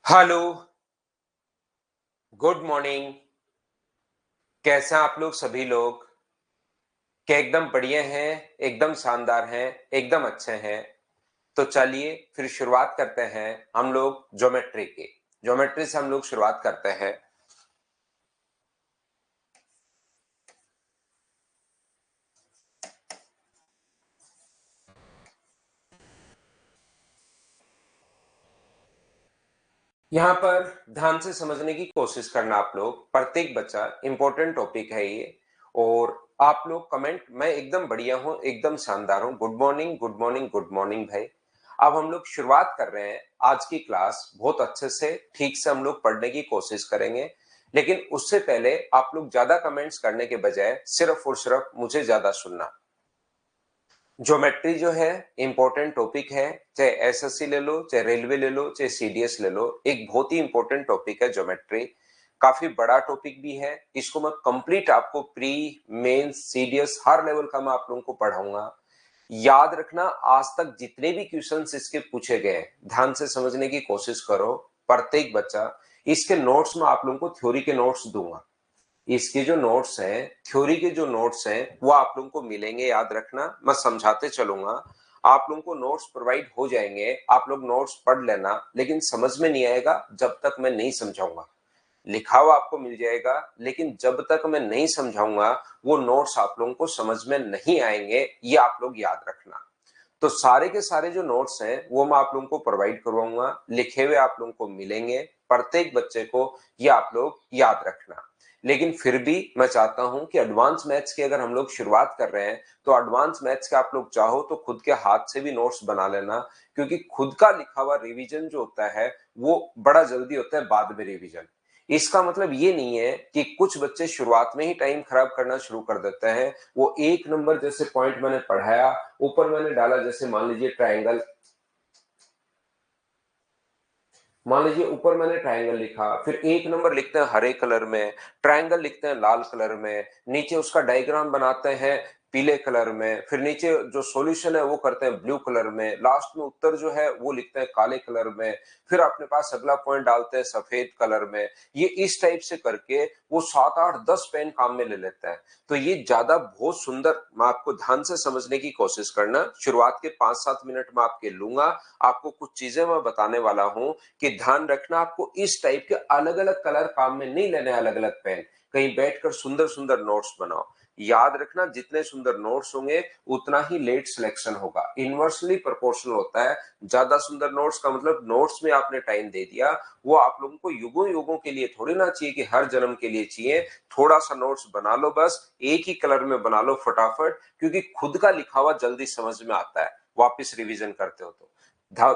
Hello, good morning. कैसे हैं आप लोग सभी लोग? क्या एकदम बढ़िया हैं, एकदम शानदार हैं, एकदम अच्छे हैं? तो चलिए फिर शुरुआत करते हैं हम लोग ज्योमेट्री की। ज्योमेट्री से हम लोग शुरुआत करते हैं। यहाँ पर ध्यान से समझने की कोशिश करना आप लोग, प्रत्येक बच्चा इंपॉर्टेंट टॉपिक है ये। और आप लोग कमेंट, मैं एकदम बढ़िया हूँ, एकदम शानदार हूँ, good morning good morning good morning भाई। अब हम लोग शुरुआत कर रहे हैं आज की क्लास। बहुत अच्छे से ठीक से हम लोग पढ़ने की कोशिश करेंगे, लेकिन उससे पहले आप लोग ज्यादा कमेंट्स करने के बजाय सिर्फ और सिर्फ मुझे ज्यादा सुनना। ज्योमेट्री जो है इंपॉर्टेंट टॉपिक है, चाहे एसएससी ले लो, चाहे रेलवे ले लो, चाहे सीडीएस ले लो, एक बहुत ही इंपॉर्टेंट टॉपिक है ज्योमेट्री। काफी बड़ा टॉपिक भी है। इसको मैं कंप्लीट आपको प्री मेंस सीडीएस हर लेवल का मैं आप लोगों को पढ़ाऊंगा। याद रखना, आज तक जितने भी क्वेश्चंस इसके पूछे गए ध्यान से समझने की कोशिश करो, प्रत्येक बच्चा। इसके नोट्स में आप लोगों को थ्योरी के नोट्स दूंगा। इसके जो नोट्स हैं, थ्योरी के जो नोट्स हैं, वो आप लोगों को मिलेंगे। याद रखना, मैं समझाते चलूंगा, आप लोगों को नोट्स प्रोवाइड हो जाएंगे। आप लोग नोट्स पढ़ लेना, लेकिन समझ में नहीं आएगा जब तक मैं नहीं समझाऊंगा। लिखा हुआ आपको मिल जाएगा, लेकिन जब तक मैं नहीं समझाऊंगा वो नोट्स आप लोगों को समझ में नहीं आएंगे। ये आप लोग याद रखना। तो सारे के सारे जो नोट्स हैं वो मैं आप लोगों को प्रोवाइड करवाऊंगा, लिखे हुए आप लोगों को मिलेंगे। प्रत्येक बच्चे को ये आप लोग याद रखना। लेकिन फिर भी मैं चाहता हूं कि एडवांस मैथ्स की अगर हम लोग शुरुआत कर रहे हैं, तो एडवांस मैथ्स के आप लोग चाहो तो खुद के हाथ से भी नोट्स बना लेना। क्योंकि खुद का लिखा हुआ रिवीजन जो होता है वो बड़ा जल्दी होता है बाद में रिवीजन। इसका मतलब ये नहीं है कि कुछ बच्चे शुरुआत में ही टाइम खराब करना शुरू कर देते हैं। वो एक नंबर जैसे पॉइंट मैंने पढ़ाया, ऊपर मैंने डाला, जैसे मान लीजिए ट्रायंगल, मान लीजिए ऊपर मैंने ट्रायंगल लिखा, फिर एक नंबर लिखते हैं हरे कलर में, ट्रायंगल लिखते हैं लाल कलर में, नीचे उसका डायग्राम बनाते हैं पीले कलर में, फिर नीचे जो सॉल्यूशन है वो करते हैं ब्लू कलर में, लास्ट में उत्तर जो है वो लिखते हैं काले कलर में, फिर अपने पास अगला पॉइंट डालते हैं सफेद कलर में। ये इस टाइप से करके वो 7 8 10 पेन काम में ले लेते हैं। तो ये ज्यादा बहुत सुंदर, मैं आपको ध्यान से समझने की कोशिश करना। शुरुआत के 5 7 मिनट में आपके लूंगा, आपको कुछ चीजें मैं बताने वाला हूं कि ध्यान रखना, आपको इस टाइप के अलग अलग कलर काम में नहीं लेने, अलग अलग पेन। कहीं बैठकर सुंदर सुंदर नोट्स बनाओ। याद रखना, जितने सुंदर नोट्स होंगे उतना ही लेट सिलेक्शन होगा। इनवर्सली प्रोपोर्शनल होता है। ज्यादा सुंदर नोट्स का मतलब नोट्स में आपने टाइम दे दिया, वो आप लोगों को युगों युगों के लिए थोड़ी ना चाहिए कि हर जन्म के लिए चाहिए। थोड़ा सा नोट्स बना लो, बस एक ही कलर में बना लो फटाफट, क्योंकि खुद का लिखा हुआ जल्दी समझ में आता है वापस रिवीजन करते हो तो।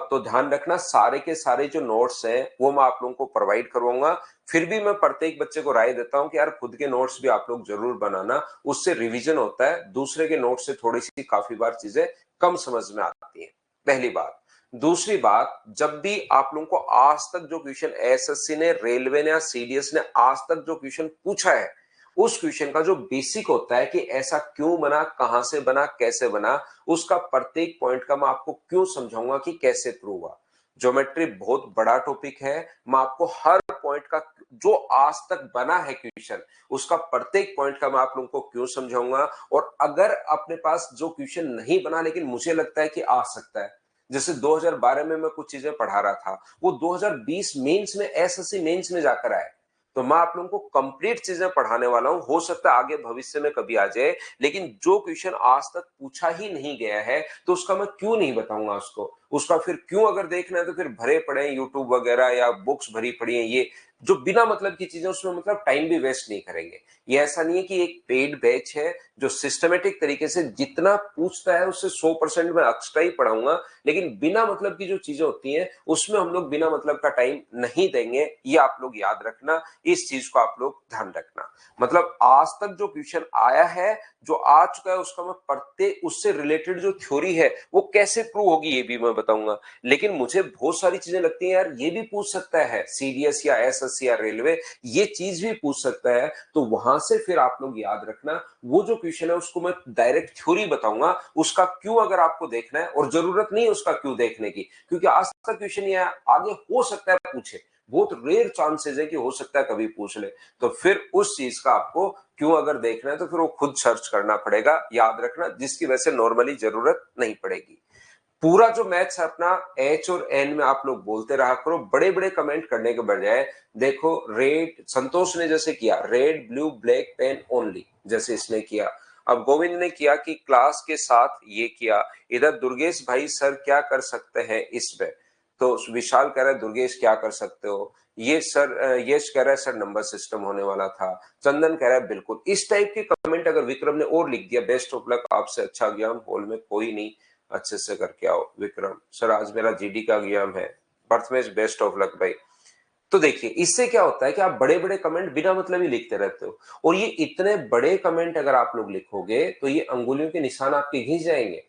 तो ध्यान रखना, सारे के सारे जो नोट्स हैं वो मैं आप लोगों को प्रोवाइड करवाऊंगा। फिर भी मैं प्रत्येक बच्चे को राय देता हूं कि यार खुद के नोट्स भी आप लोग जरूर बनाना, उससे रिवीजन होता है। दूसरे के नोट्स से थोड़ी सी काफी बार चीजें कम समझ में आती हैं, पहली बात। दूसरी बात, जब भी आप लोगों को आज तक जो क्वेश्चन एसएससी ने, रेलवे ने या सीडीएस ने आज तक जो क्वेश्चन पूछा है, उस क्वेश्चन का जो बेसिक होता है कि ऐसा क्यों बना, कहां से बना, कैसे बना, उसका प्रत्येक पॉइंट का मैं आपको क्यों समझाऊंगा कि कैसे प्रूव हुआ। ज्योमेट्री बहुत बड़ा टॉपिक है। मैं आपको हर पॉइंट का, जो आज तक बना है क्वेश्चन, उसका प्रत्येक पॉइंट का मैं आप लोगों को क्यों समझाऊंगा। और अगर अपने पास जो क्वेश्चन नहीं बना लेकिन मुझे लगता है कि आ सकता है, जैसे 2012 में मैं कुछ चीजें पढ़ा रहा था, वो 2020 मेंस में, एसएससी मेंस में जाकर आए। तो मैं आप लोगों को कंप्लीट चीजें पढ़ाने वाला हूं। हो सकता है आगे भविष्य में कभी आ जाए, लेकिन जो क्वेश्चन आज तक पूछा ही नहीं गया है तो उसका मैं क्यों नहीं बताऊंगा उसको। उसका फिर क्यों अगर देखना है तो फिर भरे पड़े यूट्यूब वगैरह या बुक्स भरी पड़ी है, ये जो बिना मतलब की चीजें, उसमें मतलब टाइम भी वेस्ट नहीं करेंगे। ये ऐसा नहीं है कि एक पेड बैच है जो सिस्टमेटिक तरीके से जितना पूछता है उससे 100% में एक्स्ट्रा ही पढ़ाऊंगा। लेकिन बिना मतलब की जो चीजें होती हैं उसमें हम लोग बिना मतलब का टाइम नहीं देंगे, ये आप लोग याद रखना। इस चीज को आप लोग ध्यान रखना। मतलब आज तक जो क्वेश्चन आया है, जो आ चुका है, उसका मैं प्रत्येक, उससे रिलेटेड जो थ्योरी है वो कैसे प्रूव होगी ये भी मैं बताऊंगा। लेकिन मुझे बहुत सारी चीजें लगती हैं यार ये भी पूछ सकता है सीडीएस या एसएससी या रेलवे, ये चीज भी पूछ सकता है। तो वहां से फिर आप लोग याद रखना, वो जो क्वेश्चन है उसको मैं डायरेक्ट थ्योरी बताऊंगा, उसका क्यों अगर आपको देखना है, और जरूरत नहीं है उसका क्यों देखने की, क्योंकि आज तक क्वेश्चन ये आगे हो सकता है पूछे, बहुत रेयर चांसेस है कि हो सकता है कभी पूछ ले। तो फिर उस चीज का आपको क्यों अगर देखना है तो फिर वो खुद सर्च करना पड़ेगा, याद रखना, जिसकी वजह से नॉर्मली जरूरत नहीं पड़ेगी। पूरा जो मैथ्स है अपना एच और एन में आप लोग बोलते रहा करो, बड़े बड़े कमेंट करने के बजाय। देखो रेड, संतोष ने जैसे किया red blue black pen only, जैसे इसने किया। अब गोविंद ने किया कि क्लास के साथ ये किया। इधर दुर्गेश भाई सर क्या कर सकते हैं इसमें, तो विशाल कह रहा है दुर्गेश क्या कर सकते हो, ये सर यश कह रहा है सर नंबर सिस्टम होने वाला था। चंदन कह रहा है बिल्कुल। इस टाइप के कमेंट अगर विक्रम ने और लिख दिया, बेस्ट ऑफ लक, आपसे अच्छा ज्ञान हॉल में कोई नहीं, अच्छे से करके आओ। विक्रम सर आज मेरा जीडी का एग्जाम है, बर्थ में बेस्ट ऑफ लक भाई। तो देखिए इससे क्या होता है कि आप बड़े बड़े कमेंट बिना मतलब ही लिखते रहते हो, और ये इतने बड़े कमेंट अगर आप लोग लिखोगे तो ये अंगुलियों के निशान आपके घिस जाएंगे,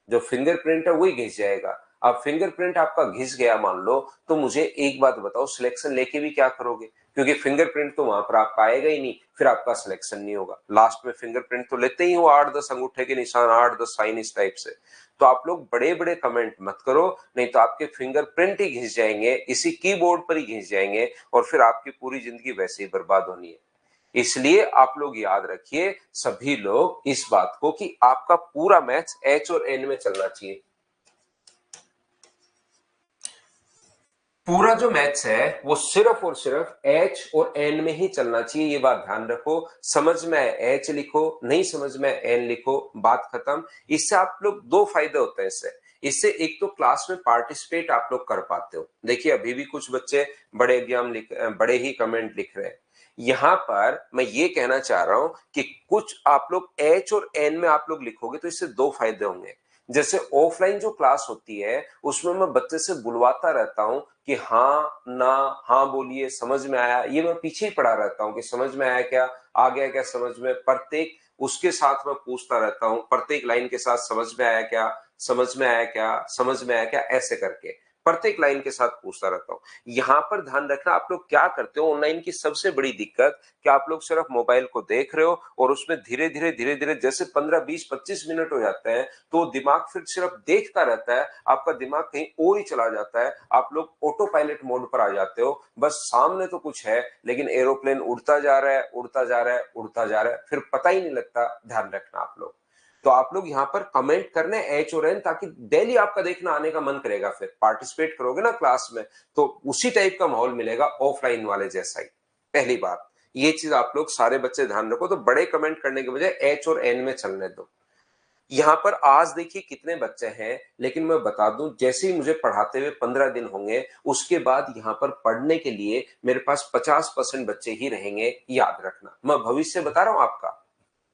जो फिंगरप्रिंट है वही घिस जाएगा। अब फिंगरप्रिंट आपका घिस गया मान लो, तो मुझे एक बात बताओ, सिलेक्शन लेके भी क्या करोगे, क्योंकि फिंगरप्रिंट तो वहां पर आपका आएगा ही नहीं, फिर आपका सिलेक्शन नहीं होगा। लास्ट में फिंगरप्रिंट तो लेते ही हो, 8-10 अंगूठे के निशान, 8-10 साइन इस टाइप से। तो आप लोग बड़े बड़े कमेंट मत करो, नहीं तो आपके फिंगरप्रिंट ही घिस जाएंगे, इसी कीबोर्ड पर ही घिस जाएंगे, और फिर आपकी पूरी जिंदगी वैसे ही बर्बाद होनी है। इसलिए आप लोग याद रखिए सभी लोग इस बात को कि आपका पूरा मैथ्स एच और एन में चलना चाहिए। पूरा जो मैथ्स है वो सिर्फ और सिर्फ एच और एन में ही चलना चाहिए, ये बात ध्यान रखो। समझ में आए एच लिखो, नहीं समझ में एन लिखो, बात खत्म। इससे आप लोग दो फायदे होते हैं इससे। इससे एक तो क्लास में पार्टिसिपेट आप लोग कर पाते हो। देखिए अभी भी कुछ बच्चे बड़े ही कमेंट लिख रहे हैं। यहां पर मैं ये कहना चाह रहा हूं कि कुछ आप लोग एच और एन में आप लोग लिखोगे तो इससे दो फायदे होंगे। जैसे ऑफलाइन जो क्लास होती है उसमें मैं बच्चे से बुलवाता रहता हूं कि हाँ ना, हाँ बोलिए, समझ में आया, ये मैं पीछे ही पड़ा रहता हूँ कि समझ में आया क्या, आ गया क्या समझ में, प्रत्येक उसके साथ मैं पूछता रहता हूँ, प्रत्येक लाइन के साथ समझ में आया क्या, समझ में आया क्या, समझ में आया क्या, ऐसे करके प्रत्येक लाइन के साथ पूछता रहता हूँ। यहां पर ध्यान रखना, आप लोग क्या करते हो, ऑनलाइन की सबसे बड़ी दिक्कत कि आप लोग सिर्फ मोबाइल को देख रहे हो और उसमें धीरे धीरे जैसे 15-20-25 मिनट हो जाते हैं तो दिमाग फिर सिर्फ देखता रहता है, आपका दिमाग कहीं और ही चला जाता है, आप लोग ऑटो पायलट मोड पर आ जाते हो। बस सामने तो कुछ है लेकिन एरोप्लेन उड़ता जा रहा है, उड़ता जा रहा है, उड़ता जा रहा है, फिर पता ही नहीं लगता। ध्यान रखना आप लोग। तो आप लोग यहाँ पर कमेंट करने एच और एन, ताकि डेली आपका देखना आने का मन करेगा, फिर पार्टिसिपेट करोगे ना क्लास में तो उसी टाइप का माहौल मिलेगा ऑफलाइन वाले जैसा ही। पहली बात ये चीज आप लोग सारे बच्चे ध्यान रखो, तो बड़े कमेंट करने के बजाय एच और एन में चलने दो। यहाँ पर आज देखिए कितने बच्चे हैं, लेकिन मैं बता दूं जैसे ही मुझे पढ़ाते हुए 15 दिन होंगे उसके बाद यहाँ पर पढ़ने के लिए मेरे पास 50% बच्चे ही रहेंगे, याद रखना। मैं भविष्य बता रहा हूं आपका,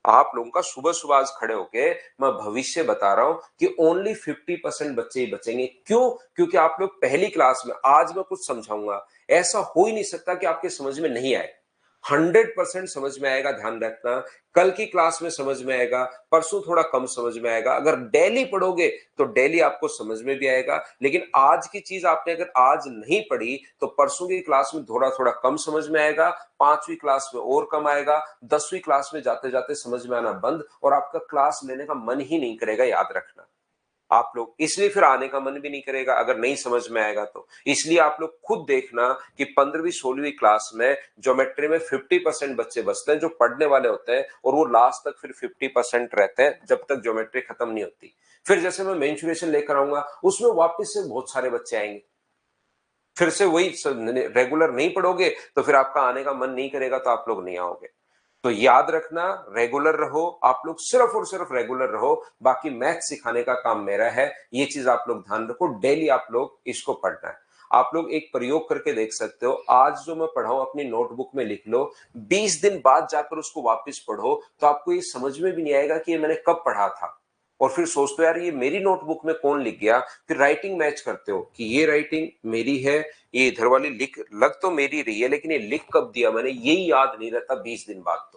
आप लोगों का सुबह सुबह आज खड़े होके मैं भविष्य बता रहा हूं कि ओनली 50% बच्चे ही बचेंगे। क्यों? क्योंकि आप लोग पहली क्लास में, आज मैं कुछ समझाऊंगा, ऐसा हो ही नहीं सकता कि आपके समझ में नहीं आए। 100% समझ में आएगा, ध्यान रखना। कल की क्लास में समझ में आएगा, परसों थोड़ा कम समझ में आएगा। अगर डेली पढ़ोगे तो डेली आपको समझ में भी आएगा, लेकिन आज की चीज आपने अगर आज नहीं पढ़ी तो परसों की क्लास में थोड़ा थोड़ा कम समझ में आएगा, 5वीं क्लास में और कम आएगा, 10वीं क्लास में जाते जाते समझ में आना बंद, और आपका क्लास लेने का मन ही नहीं करेगा, याद रखना। आप लोग इसलिए फिर आने का मन भी नहीं करेगा अगर नहीं समझ में आएगा तो। इसलिए आप लोग खुद देखना कि 15वीं-16वीं क्लास में ज्योमेट्री में 50% बच्चे बचते हैं जो पढ़ने वाले होते हैं, और वो लास्ट तक फिर 50% रहते हैं जब तक ज्योमेट्री खत्म नहीं होती। फिर जैसे मैं मेंसुरेशन लेकर आऊंगा उसमें वापस से बहुत सारे बच्चे आएंगे, फिर से वही रेगुलर नहीं पढ़ोगे तो फिर आपका आने का मन नहीं करेगा, तो आप लोग नहीं आओगे। तो याद रखना, रेगुलर रहो, आप लोग सिर्फ और सिर्फ रेगुलर रहो, बाकी मैथ सिखाने का काम मेरा है, ये चीज आप लोग ध्यान रखो। डेली आप लोग इसको पढ़ना है। आप लोग एक प्रयोग करके देख सकते हो, आज जो मैं पढ़ाऊं अपनी नोटबुक में लिख लो, 20 दिन बाद जाकर उसको वापस पढ़ो तो आपको ये समझ में भी नहीं आएगा कि ये मैंने कब पढ़ा था, और फिर सोचते हो यार ये मेरी नोटबुक में कौन लिख गया। फिर राइटिंग मैच करते हो कि ये राइटिंग मेरी है, ये इधर वाली लिख लग तो मेरी रही है, लेकिन ये लिख कब दिया मैंने यही याद नहीं रहता 20 दिन बाद।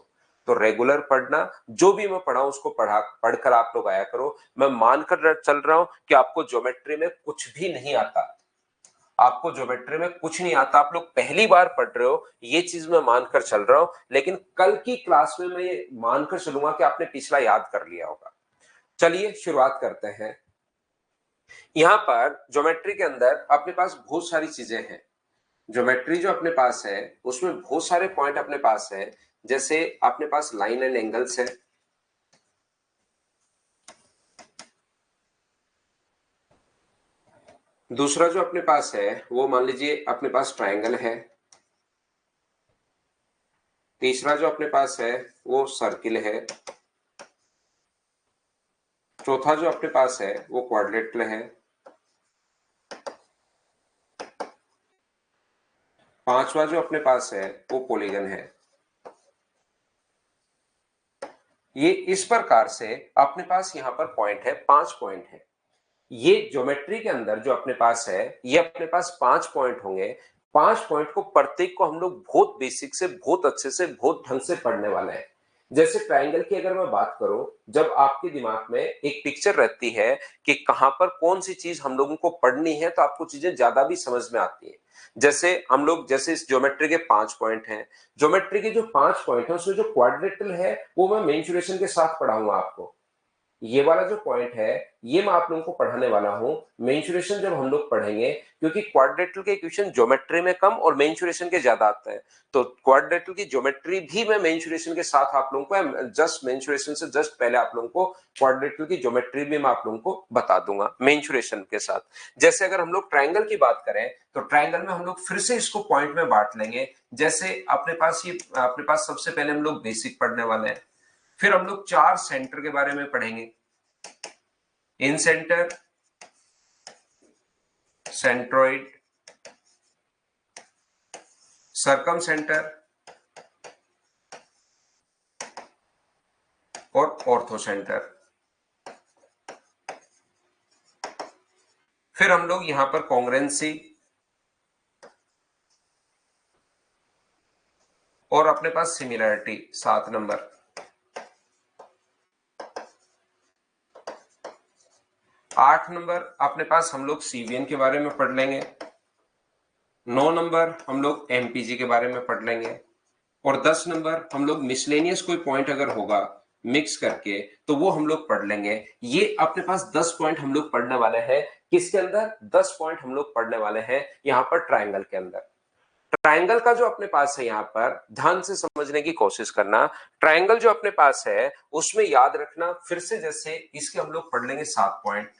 तो रेगुलर पढ़ना, जो भी मैं पढ़ाऊं उसको पढ़कर आप लोग आया करो। मैं मानकर चल रहा हूं कि आपको ज्योमेट्री में कुछ भी नहीं आता, आपको ज्योमेट्री में कुछ नहीं आता, आप लोग पहली बार पढ़ रहे हो, ये चीज मैं मानकर चल रहा हूं। लेकिन कल की क्लास में मैं ये मानकर चलूंगा कि आपने पिछला याद कर लिया होगा। चलिए शुरुआत करते हैं। यहां पर ज्योमेट्री के अंदर अपने पास बहुत सारी चीजें हैं। ज्योमेट्री जो अपने पास है उसमें बहुत सारे पॉइंट अपने पास है, जैसे अपने पास लाइन एंड एंगल्स है, दूसरा जो अपने पास है वो मान लीजिए अपने पास ट्रायंगल है, तीसरा जो अपने पास है वो सर्किल है, चौथा जो अपने पास है वो क्वाड्रेटल है, पांचवा जो अपने पास है वो पॉलीगन है। ये इस प्रकार से अपने पास यहाँ पर पॉइंट है, 5 पॉइंट है। ये ज्योमेट्री के अंदर जो अपने पास है ये अपने पास 5 पॉइंट होंगे। 5 पॉइंट को प्रत्येक को हम लोग बहुत बेसिक से बहुत अच्छे से बहुत ढंग से पढ़ने वाले हैं। जैसे ट्रायंगल की अगर मैं बात करूं, जब आपके दिमाग में एक पिक्चर रहती है कि कहां पर कौन सी चीज हम लोगों को पढ़नी है, तो आपको चीजें ज्यादा भी समझ में आती है। जैसे हम लोग जैसे इस ज्योमेट्री के 5 पॉइंट हैं, ज्योमेट्री के जो 5 पॉइंट है उसमें जो क्वाड्रेटल है वो मैं मेंसुरेशन के साथ पढ़ाऊंगा आपको। ये वाला जो पॉइंट है ये मैं आप लोगों को पढ़ाने वाला हूं मेंसुरेशन जब हम लोग पढ़ेंगे, क्योंकि क्वाड्रेटल के इक्वेशन ज्योमेट्री में कम और मेंसुरेशन के ज्यादा आते हैं। तो क्वाड्रेटल की ज्योमेट्री भी मैं मेंसुरेशन के साथ आप लोगों को जस्ट मेंसुरेशन से जस्ट पहले आप लोगों को क्वाड्रेटल की ज्योमेट्री भी मैं आप लोगों को बता दूंगा मेंसुरेशन के साथ। जैसे अगर हम लोग ट्रायंगल की बात करें तो ट्रायंगल में हम लोग फिर से इसको पॉइंट में बांट लेंगे। जैसे अपने पास सबसे पहले हम लोग बेसिक पढ़ने वाले हैं, फिर हम लोग 4 सेंटर के बारे में पढ़ेंगे, इन सेंटर, सेंट्रोइड, सरकम सेंटर और ऑर्थो सेंटर। फिर हम लोग यहां पर कॉन्ग्रेंसी और अपने पास सिमिलरिटी 7 नंबर। 8 नंबर अपने पास हम लोग सीवीएन के बारे में पढ़ लेंगे। 9 नंबर हम लोग एमपीजी के बारे में पढ़ लेंगे और 10 नंबर हम लोग मिसलेनियस कोई पॉइंट अगर होगा मिक्स करके तो वो हम लोग पढ़ लेंगे। ये अपने पास 10 पॉइंट हम लोग पढ़ने वाले हैं। किसके अंदर 10 पॉइंट हम लोग पढ़ने वाले हैं यहाँ पर ट्रायंगल के अंदर। ट्रायंगल का जो अपने पास है यहाँ पर ध्यान से समझने की कोशिश करना। ट्रायंगल जो अपने पास है उसमें याद रखना फिर से, जैसे इसके हम लोग पढ़ लेंगे 7 पॉइंट,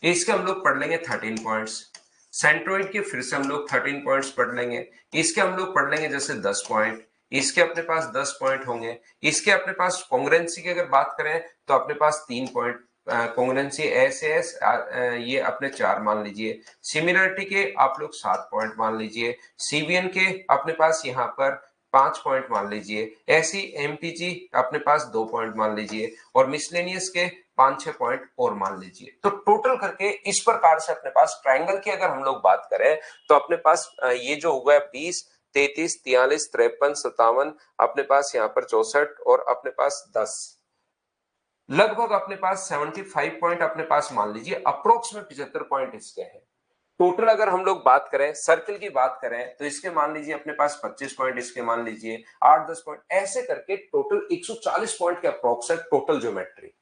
इसके हम लोग पढ़ लेंगे 13 पॉइंट्स, सेंट्रोइड के फिर से हम लोग 13 पॉइंट्स पढ़ लेंगे, इसके हम लोग पढ़ लेंगे जैसे 10 पॉइंट, इसके अपने पास 10 पॉइंट होंगे। इसके अपने पास कॉन्ग्रुएंसी की अगर बात करें तो अपने पास 3 पॉइंट कॉन्ग्रुएंसी ऐसे ये अपने 4 मान लीजिए। सिमिलरिटी के आप लोग 7 पॉइंट मान लीजिए। सीवीएन के अपने पास यहाँ पर 5 पॉइंट मान लीजिए। ऐसी एमपीजी अपने पास 2 पॉइंट मान लीजिए और मिसलेनियस के 5-6 पॉइंट और मान लीजिए। तो टोटल करके इस प्रकार से अपने पास ट्रायंगल की अगर हम लोग बात करें तो अपने पास ये जो हुआ है 20, 33, 43, 53, 57, अपने पास यहाँ पर 64 और अपने पास 10, लगभग अपने पास 75 पॉइंट अपने पास मान लीजिए। अप्रोक्स में 75 पॉइंट इसके हैं। टोटल अगर हम लोग बात करें सर्किल की बात करें तो इसके मान लीजिए अपने पास 25 पॉइंट, इसके मान लीजिए 8-10 पॉइंट, ऐसे करके टोटल 140 पॉइंट के अप्रोक्स है टोटल ज्योमेट्री।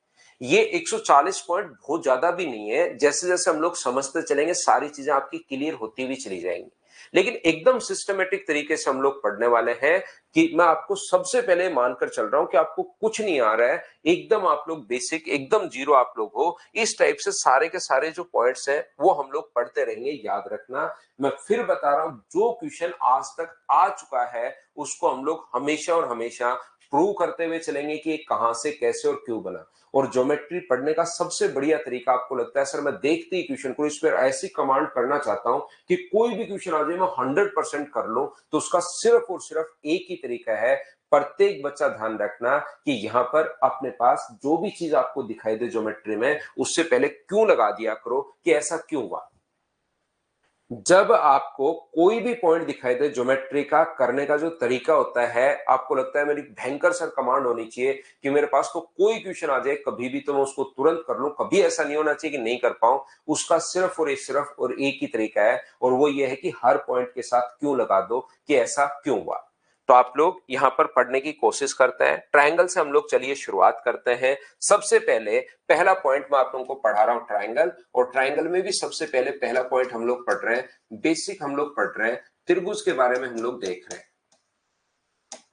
ये 140 पॉइंट बहुत ज्यादा भी नहीं है। जैसे जैसे हम लोग समझते चलेंगे सारी चीजें आपकी क्लियर होती हुई चली जाएंगी, लेकिन एकदम सिस्टमेटिक तरीके से हम लोग पढ़ने वाले हैं कि मैं आपको सबसे पहले मानकर चल रहा हूं कि आपको कुछ नहीं आ रहा है, एकदम आप लोग बेसिक एकदम जीरो आप लोग हो। इस टाइप से सारे के सारे जो पॉइंट्स हैं वो हम लोग पढ़ते रहेंगे। याद रखना, मैं फिर बता रहा हूं, जो क्वेश्चन आज तक आ चुका है उसको हम लोग हमेशा और हमेशा प्रूव करते हुए चलेंगे कि कहां से कैसे और क्यों बना। और ज्योमेट्री पढ़ने का सबसे बढ़िया तरीका आपको लगता है सर मैं देखते ही क्वेश्चन को इस पर ऐसी कमांड करना चाहता हूं कि कोई भी क्वेश्चन आ जाए मैं 100% कर लूं, तो उसका सिर्फ और सिर्फ एक ही तरीका है। प्रत्येक बच्चा ध्यान रखना कि यहां पर अपने पास जो भी चीज आपको दिखाई दे ज्योमेट्री में उससे पहले क्यों लगा दिया करो कि ऐसा क्यों हुआ। जब आपको कोई भी पॉइंट दिखाई दे ज्योमेट्री का करने का जो तरीका होता है, आपको लगता है मेरी भयंकर सर कमांड होनी चाहिए कि मेरे पास तो कोई क्वेश्चन आ जाए कभी भी तो मैं उसको तुरंत कर लूं, कभी ऐसा नहीं होना चाहिए कि नहीं कर पाऊं। उसका सिर्फ और एक ही तरीका है और वो ये है कि हर पॉइंट के साथ क्यों लगा दो कि ऐसा क्यों हुआ। तो आप लोग यहां पर पढ़ने की कोशिश करते हैं। ट्रायंगल से हम लोग चलिए शुरुआत करते हैं। सबसे पहले पहला पॉइंट मैं आप लोगों को पढ़ा रहा हूं ट्रायंगल, और ट्रायंगल में भी सबसे पहले पहला पॉइंट हम लोग पढ़ रहे हैं, बेसिक हम लोग पढ़ रहे हैं त्रिभुज के बारे में हम लोग देख रहे हैं।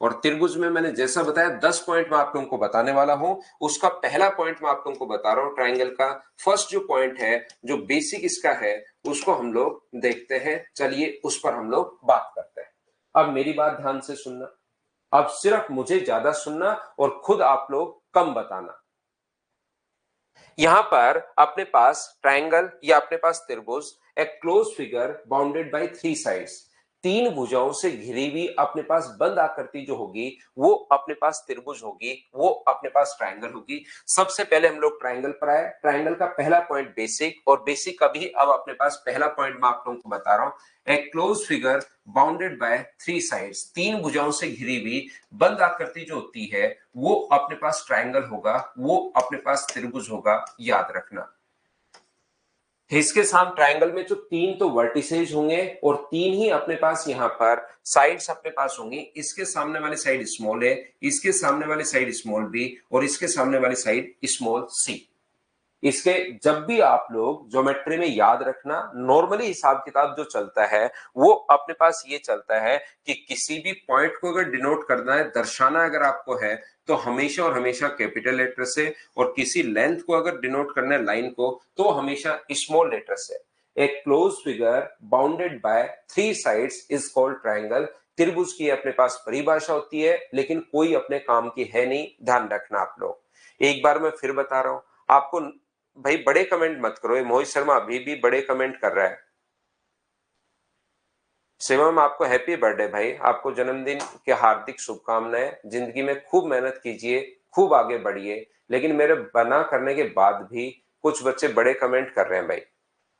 और त्रिभुज में मैंने जैसा बताया 10 पॉइंट मैं आप लोगों को बताने वाला हूं। उसका पहला पॉइंट मैं आप लोगों को बता रहा हूं ट्रायंगल का। फर्स्ट जो पॉइंट है, जो बेसिक इसका है, उसको हम लोग देखते हैं। चलिए उस पर हम लोग बात करते हैं। अब मेरी बात ध्यान से सुनना, अब सिर्फ मुझे ज्यादा सुनना और खुद आप लोग कम बताना। यहां पर अपने पास ट्रायंगल या अपने पास त्रिभुज, a close figure bounded by 3 sides, तीन भुजाओं से घिरी हुई अपने पास बंद आकृति जो होगी वो अपने पास त्रिभुज होगी, वो अपने पास ट्रायंगल होगी। सबसे पहले हम लोग ट्रायंगल पर आए। ट्रायंगल का पहला पॉइंट बेसिक, और बेसिक का भी अब अपने पास पहला पॉइंट मैं आप लोगों को बता रहा हूं। A close figure bounded by 3 sides, तीन भुजाओं से घिरी हुई बंद आकृति जो होती है वो अपने पास ट्रायंगल होगा, वो अपने पास त्रिभुज होगा, याद रखना। इसके सामने ट्रायंगल में जो तीन तो वर्टिसेज होंगे और तीन ही अपने पास यहां पर साइड्स अपने पास होंगी। इसके सामने वाली साइड स्मॉल है, इसके सामने वाली साइड स्मॉल बी, और इसके सामने वाली साइड स्मॉल सी। इसके जब भी आप लोग ज्योमेट्री में याद रखना, नॉर्मली हिसाब किताब जो चलता है वो अपने पास ये चलता है कि किसी भी पॉइंट को अगर डिनोट करना है, दर्शाना अगर आपको है, तो हमेशा और हमेशा कैपिटल लेटर से, और किसी लेंथ को अगर डिनोट करना है लाइन को, तो हमेशा स्मॉल लेटर से। एक close figure bounded by 3 sides is called triangle. त्रिभुज की अपने पास परिभाषा होती है, लेकिन कोई अपने काम की है नहीं, ध्यान रखना आप लोग। एक बार मैं फिर बता रहा हूं आपको। भाई बड़े कमेंट मत करो, मोहित शर्मा अभी भी बड़े कमेंट कर रहा है। शिवम आपको हैप्पी बर्थडे भाई, आपको जन्मदिन के हार्दिक शुभकामनाएं। जिंदगी में खूब मेहनत कीजिए, खूब आगे बढ़िए। लेकिन मेरे बना करने के बाद भी कुछ बच्चे बड़े कमेंट कर रहे हैं भाई।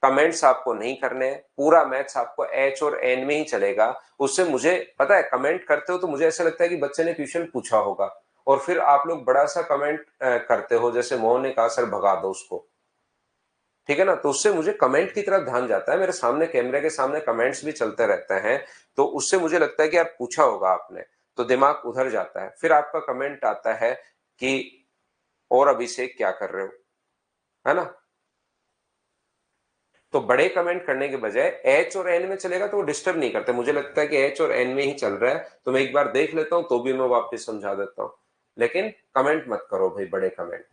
कमेंट्स आपको नहीं करने हैं, पूरा मैथ्स आपको एच और एन में ही चलेगा। उससे मुझे पता है, कमेंट करते हो तो मुझे ऐसा लगता है कि बच्चे ने ट्यूशन पूछा होगा, और फिर आप लोग बड़ा सा कमेंट करते हो, जैसे मोहन ने कहा सर भगा दो उसको। ठीक है ना, तो उससे मुझे कमेंट की तरफ ध्यान जाता है। मेरे सामने कैमरे के सामने कमेंट्स भी चलते रहते हैं, तो उससे मुझे लगता है कि यार पूछा होगा आपने, तो दिमाग उधर जाता है। फिर आपका कमेंट आता है कि और अभिषेक क्या कर रहे हो, है ना। तो बड़े कमेंट करने के बजाय एच और एन में चलेगा तो वो डिस्टर्ब नहीं करते। मुझे लगता है कि एच और एन में ही चल रहा है, तो मैं एक बार देख लेता हूं, तो भी मैं वापस समझा देता हूं। लेकिन कमेंट मत करो भाई, बड़े कमेंट।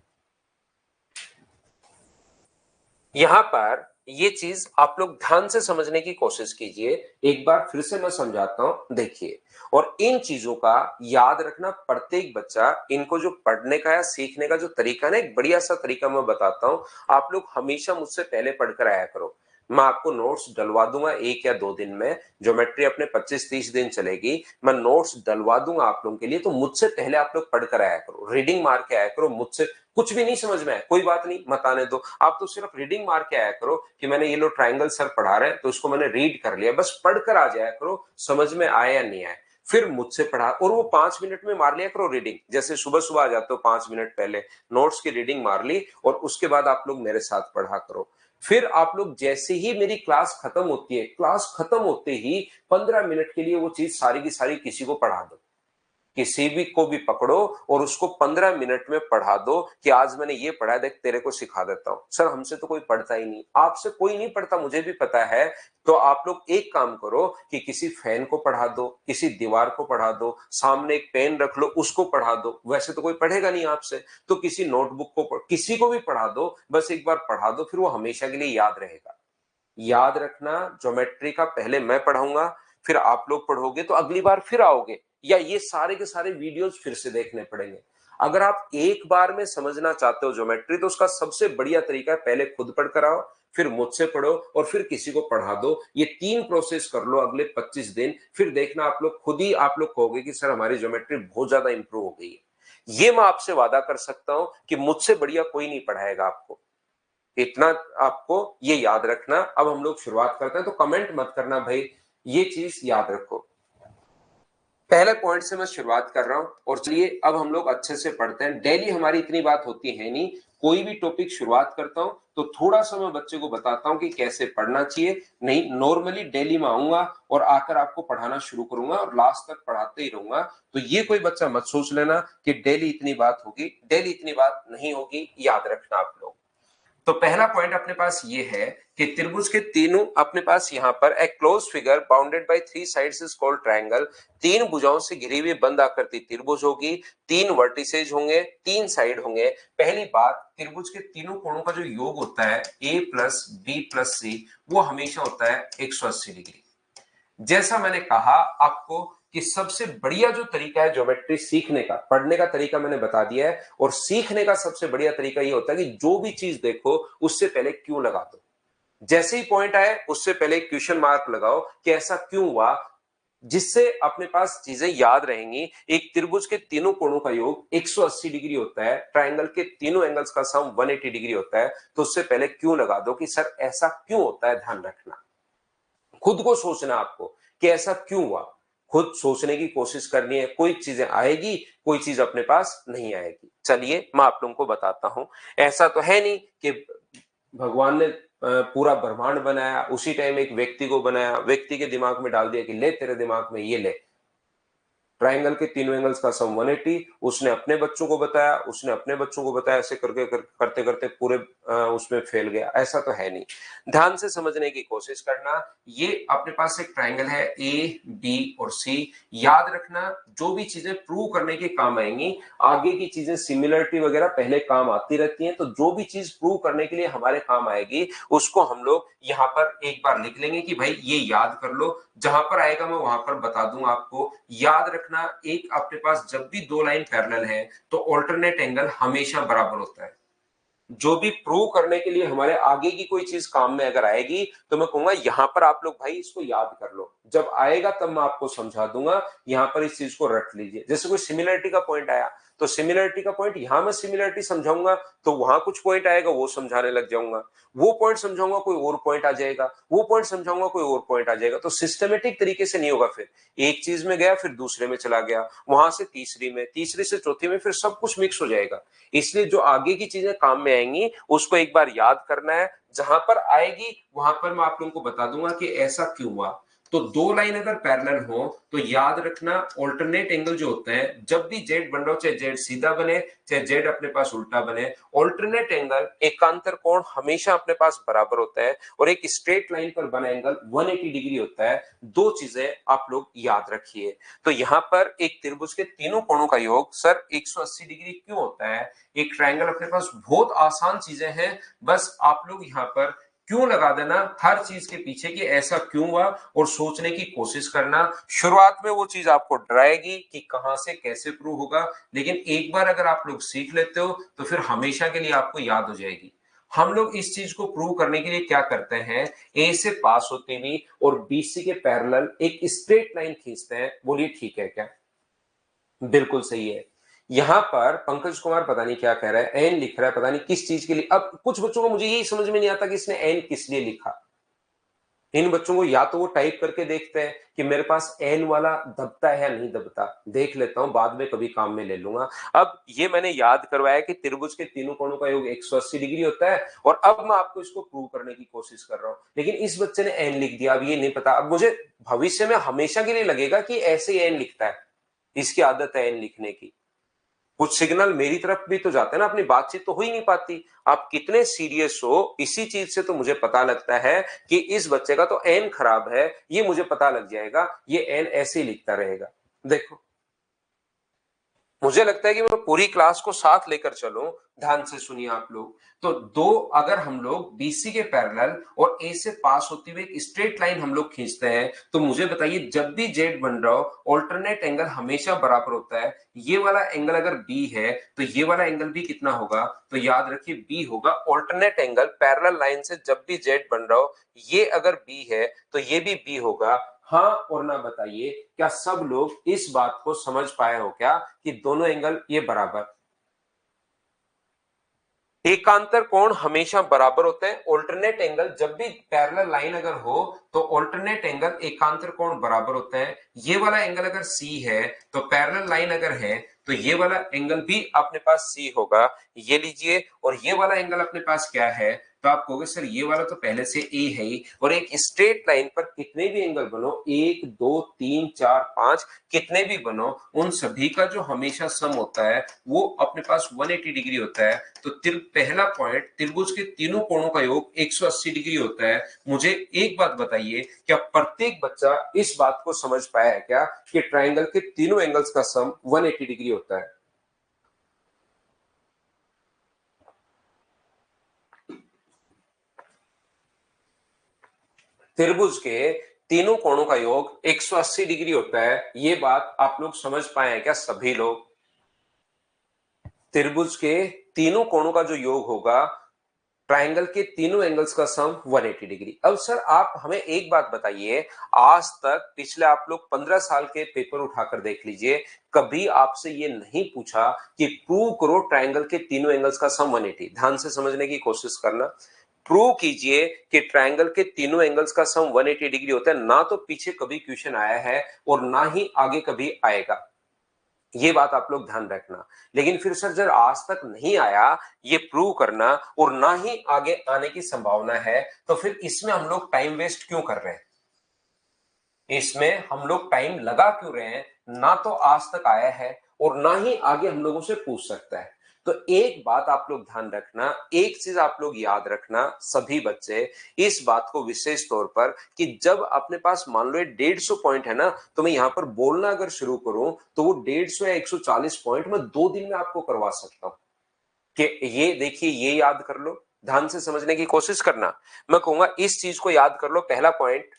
यहां पर ये चीज आप लोग ध्यान से समझने की कोशिश कीजिए। एक बार फिर से मैं समझाता हूं, देखिए। और इन चीजों का याद रखना प्रत्येक बच्चा, इनको जो पढ़ने का या सीखने का जो तरीका ना, एक बढ़िया सा तरीका मैं बताता हूं। आप लोग हमेशा मुझसे पहले पढ़कर आया करो। मैं आपको नोट्स डलवा दूंगा 1 या 2 दिन में। ज्योमेट्री अपने 25-30 दिन चलेगी, मैं नोट्स डलवा दूंगा आप लोगों के लिए। तो मुझसे पहले आप लोग पढ़कर आया करो, रीडिंग मार के आया करो। मुझसे कुछ भी नहीं समझ में है, कोई बात नहीं, मत आने दो। आप तो सिर्फ रीडिंग मार के आया करो कि मैंने ये लो ट्रायंगल सर पढ़ा रहे हैं तो इसको मैंने रीड कर लिया, बस पढ़कर आ जाया करो, समझ में आया या नहीं आया। फिर मुझसे पढ़ा, और वो 5 मिनट में मार लिया करो रीडिंग। जैसे सुबह सुबह आ जाते हो, 5 मिनट पहले नोट्स की रीडिंग मार ली, और उसके बाद आप लोग मेरे साथ पढ़ा करो। फिर आप लोग जैसे ही मेरी क्लास खत्म होती है, क्लास खत्म होते ही 15 मिनट के लिए वो चीज सारी की सारी किसी को पढ़ा दो। किसी भी को भी पकड़ो और उसको 15 मिनट में पढ़ा दो कि आज मैंने ये पढ़ा, देख तेरे को सिखा देता हूं। सर हमसे तो कोई पढ़ता ही नहीं, आपसे कोई नहीं पढ़ता, मुझे भी पता है। तो आप लोग एक काम करो कि किसी फैन को पढ़ा दो, किसी दीवार को पढ़ा दो, सामने एक पेन रख लो उसको पढ़ा दो। वैसे तो कोई पढ़ेगा नहीं आपसे, तो किसी नोटबुक को किसी को भी पढ़ा दो, बस एक बार पढ़ा दो, फिर वो हमेशा के लिए याद रहेगा। याद रखना, ज्योमेट्री का पहले मैं पढ़ाऊंगा, फिर आप लोग पढ़ोगे, तो अगली बार फिर आओगे, या ये सारे के सारे वीडियोस फिर से देखने पड़ेंगे। अगर आप एक बार में समझना चाहते हो ज्योमेट्री, तो उसका सबसे बढ़िया तरीका है पहले खुद पढ़ कर आओ, फिर मुझसे पढ़ो, और फिर किसी को पढ़ा दो। ये 3 प्रोसेस कर लो अगले 25 दिन, फिर देखना आप लोग खुद ही आप लोग कहोगे कि सर हमारी ज्योमेट्री बहुत ज्यादा इंप्रूव हो गई है। ये मैं आपसे वादा कर सकता हूं कि मुझसे बढ़िया कोई नहीं पढ़ाएगा आपको। इतना आपको ये याद रखना। अब हम लोग शुरुआत करते हैं, तो कमेंट मत करना भाई, ये चीज याद रखो। पहले पॉइंट से मैं शुरुआत कर रहा हूं, और चलिए अब हम लोग अच्छे से पढ़ते हैं। डेली हमारी इतनी बात होती है नहीं, कोई भी टॉपिक शुरुआत करता हूं तो थोड़ा सा मैं बच्चे को बताता हूं कि कैसे पढ़ना चाहिए। नहीं, नॉर्मली डेली में आऊंगा और आकर आपको पढ़ाना शुरू करूंगा, और लास्ट तक पढ़ाते ही रहूंगा। तो ये कोई बच्चा मत सोच लेना कि डेली इतनी बात होगी, डेली इतनी बात नहीं होगी, याद रखना आप लोग। तो पहला पॉइंट अपने पास ये है कि त्रिभुज के तीनों अपने पास यहां पर एक close figure bounded by three sides is called triangle. तीन भुजाओं से घिरी हुई बंद आकृति त्रिभुज होगी, तीन वर्टिसेज होंगे, तीन साइड होंगे। पहली बात, त्रिभुज के तीनों कोणों का जो योग होता है a प्लस बी प्लस सी, वो हमेशा होता है 180 डिग्री। जैसा मैंने कहा आपको कि सबसे बढ़िया जो तरीका है ज्योमेट्री सीखने का, पढ़ने का तरीका मैंने बता दिया है, और सीखने का सबसे बढ़िया तरीका ये होता है कि जो भी चीज देखो उससे पहले क्यों लगा दो। जैसे ही पॉइंट आए उससे पहले क्वेश्चन मार्क लगाओ कि ऐसा क्यों हुआ, जिससे अपने पास चीजें याद रहेंगी। एक त्रिभुज के तीनों कोणों का योग 180 डिग्री होता है, ट्रायंगल के तीनों एंगल्स का सम 180 डिग्री होता है। तो उससे पहले क्यों लगा दो कि सर ऐसा क्यों होता है, ध्यान रखना। खुद को सोचना आपको कि ऐसा क्यों हुआ, खुद सोचने की कोशिश करनी है। कोई चीजें आएगी, कोई चीज अपने पास नहीं आएगी। चलिए मैं आप लोगों को बताता हूं। ऐसा तो है नहीं कि भगवान ने पूरा ब्रह्मांड बनाया, उसी टाइम एक व्यक्ति को बनाया, व्यक्ति के दिमाग में डाल दिया कि ले तेरे दिमाग में ये ले, ट्रायंगल के तीनों एंगल्स का सम 180। उसने अपने बच्चों को बताया, उसने अपने बच्चों को बताया, ऐसे करते करते पूरे उसमें फैल गया। ऐसा तो है नहीं। ध्यान से समझने की कोशिश करना। ये अपने पास एक ट्रायंगल है ए बी और सी। याद रखना, जो भी चीजें प्रूव करने के काम आएंगी, आगे की चीजें सिमिलरिटी वगैरह पहले काम आती रहती हैं। तो जो भी चीज प्रूव करने के लिए हमारे काम आएगी उसको हम लोग यहाँ पर एक बार लिख लेंगे कि भाई ये याद कर लो। जहां पर आएगा मैं वहां पर बता दूंगा आपको। याद रखना, एक अपने पास जब भी दो लाइन पैरेलल है तो ऑल्टरनेट एंगल हमेशा बराबर होता है। जो भी प्रूव करने के लिए हमारे आगे की कोई चीज काम में अगर आएगी तो मैं कहूंगा यहां पर आप लोग भाई इसको याद कर लो, जब आएगा तब मैं आपको समझा दूंगा। यहां पर इस चीज को रट लीजिए। जैसे कोई सिमिलरिटी का पॉइंट आया तो सिमिलरिटी का पॉइंट यहां मैं सिमिलरिटी समझाऊंगा, तो वहां कुछ पॉइंट आएगा वो समझाने लग जाऊंगा। वो पॉइंट समझाऊंगा कोई और पॉइंट आ जाएगा, वो पॉइंट समझाऊंगा कोई और पॉइंट आ जाएगा। तो सिस्टमेटिक तरीके से नहीं होगा। फिर एक चीज में गया, फिर दूसरे में चला गया, वहां से तीसरी में, तीसरी से चौथी में, फिर सब कुछ मिक्स हो जाएगा। इसलिए जो आगे की चीजें काम में आएंगी उसको एक बार याद करना है। जहां पर आएगी वहां पर मैं आप लोगों को बता दूंगा कि ऐसा क्यों हुआ। तो दो लाइन अगर पैरेलल हो तो याद रखना, ऑल्टरनेट एंगल जो होते हैं, जब भी जेड बन रहा हो, चाहे जेड सीधा बने चाहे जेड अपने पास उल्टा बने, ऑल्टरनेट एंगल एकांतर कोण हमेशा अपने पास बराबर होता है। और एक स्ट्रेट लाइन पर बना एंगल 180 डिग्री होता है। दो चीजें आप लोग याद रखिए। तो यहां पर एक त्रिभुज के तीनों कोणों का योग सर 180 डिग्री क्यों होता है। एक ट्रायंगल अपने पास बहुत आसान चीजें हैं, बस आप लोग यहां पर क्यों लगा देना हर चीज के पीछे कि ऐसा क्यों हुआ, और सोचने की कोशिश करना। शुरुआत में वो चीज आपको डराएगी कि कहां से कैसे प्रूव होगा, लेकिन एक बार अगर आप लोग सीख लेते हो तो फिर हमेशा के लिए आपको याद हो जाएगी। हम लोग इस चीज को प्रूव करने के लिए क्या करते हैं, ए से पास होती हुई और बीसी के पैरेलल एक स्ट्रेट लाइन खींचते हैं। बोलिए ठीक है क्या? बिल्कुल सही है। यहां पर पंकज कुमार पता नहीं क्या कह रहा है, एन लिख रहा है, पता नहीं किस चीज के लिए। अब कुछ बच्चों को मुझे यही समझ में नहीं आता कि इसने एन किस लिए लिखा। इन बच्चों को या तो वो टाइप करके देखते हैं कि मेरे पास एन वाला दबता है या नहीं दबता, देख लेता हूं, बाद में कभी काम में ले लूंगा। अब ये मैंने याद करवाया कि त्रिभुज के तीनों कोणों का योग 180 डिग्री होता है, और अब मैं आपको इसको प्रूव करने की कोशिश कर रहा हूं। लेकिन इस बच्चे ने एन लिख दिया। अब ये नहीं पता, अब मुझे भविष्य में हमेशा के लिए लगेगा कि ऐसे ही एन लिखता है, इसकी आदत है एन लिखने की। कुछ सिग्नल मेरी तरफ भी तो जाते हैं ना, अपनी बातचीत तो हो ही नहीं पाती। आप कितने सीरियस हो इसी चीज से तो मुझे पता लगता है कि इस बच्चे का तो एन खराब है। ये मुझे पता लग जाएगा, ये एन ऐसे ही लिखता रहेगा। देखो, मुझे लगता है कि मैं पूरी क्लास को साथ लेकर चलूं। ध्यान से सुनिए आप लोग। तो दो, अगर हम लोग बीसी के पैरेलल और ए से पास होती हुई एक स्ट्रेट लाइन हम लोग खींचते हैं, तो मुझे बताइए जब भी जेड बन रहा हो ऑल्टरनेट एंगल हमेशा बराबर होता है। ये वाला एंगल अगर बी है तो ये वाला एंगल भी कितना होगा, तो याद रखिए बी होगा। ऑल्टरनेट एंगल पैरेलल लाइन से जब भी जेड बन रहा हो, ये अगर बी है तो ये भी बी होगा। हाँ और ना बताइए, क्या सब लोग इस बात को समझ पाए हो क्या कि दोनों एंगल ये बराबर। एकांतर कोण हमेशा बराबर होते हैं। ऑल्टरनेट एंगल जब भी पैरेलल लाइन अगर हो तो ऑल्टरनेट एंगल एकांतर कोण बराबर होते हैं। ये वाला एंगल अगर सी है तो पैरेलल लाइन अगर है तो ये वाला एंगल भी अपने पास सी होगा, ये लीजिए। और ये वाला एंगल अपने पास क्या है, तो आप कहोगे सर ये वाला तो पहले से ए है ही। और एक स्ट्रेट लाइन पर कितने भी एंगल बनो, 1 2 3 4 5 कितने भी बनो, उन सभी का जो हमेशा सम होता है वो अपने पास 180 डिग्री होता है। तो पहला पॉइंट, त्रिभुज के तीनों कोणों का योग 180 डिग्री होता है। मुझे एक बात बताइए, क्या प्रत्येक बच्चा इस बात को समझ पाया है क्या कि ट्राइंगल के तीनों एंगल्स का सम 180 डिग्री होता है? त्रिभुज के तीनों कोणों का योग 180 डिग्री होता है, ये बात आप लोग समझ पाए हैं क्या सभी लोग? त्रिभुज के तीनों कोणों का जो योग होगा, ट्राइंगल के तीनों एंगल्स का सम 180 डिग्री। अब सर आप हमें एक बात बताइए, आज तक पिछले आप लोग 15 साल के पेपर उठाकर देख लीजिए, कभी आपसे ये नहीं पूछा कि प्रूव करो ट्राइंगल के तीनों एंगल्स का सम 180। ध्यान से समझने की कोशिश करना, प्रूव कीजिए कि ट्राइंगल के तीनों एंगल्स का सम 180 डिग्री होता है। ना तो पीछे कभी क्वेश्चन आया है और ना ही आगे कभी आएगा, ये बात आप लोग ध्यान रखना। लेकिन फिर सर जब आज तक नहीं आया ये प्रूव करना और ना ही आगे आने की संभावना है, तो फिर इसमें हम लोग टाइम वेस्ट क्यों कर रहे हैं? इसमें हम लोग टाइम लगा क्यों रहे हैं? ना तो आज तक आया है और ना ही आगे हम लोगों से पूछ सकता है। तो एक बात आप लोग ध्यान रखना, एक चीज आप लोग याद रखना सभी बच्चे, इस बात को विशेष तौर पर, कि जब अपने पास मान लो 150 पॉइंट है ना, तो मैं यहां पर बोलना अगर शुरू करूं तो वो 150 या 140 पॉइंट मैं 2 दिन में आपको करवा सकता हूं। कि ये देखिए, ये याद कर लो, ध्यान से समझने की कोशिश करना। मैं कहूंगा इस चीज को याद कर लो, पहला पॉइंट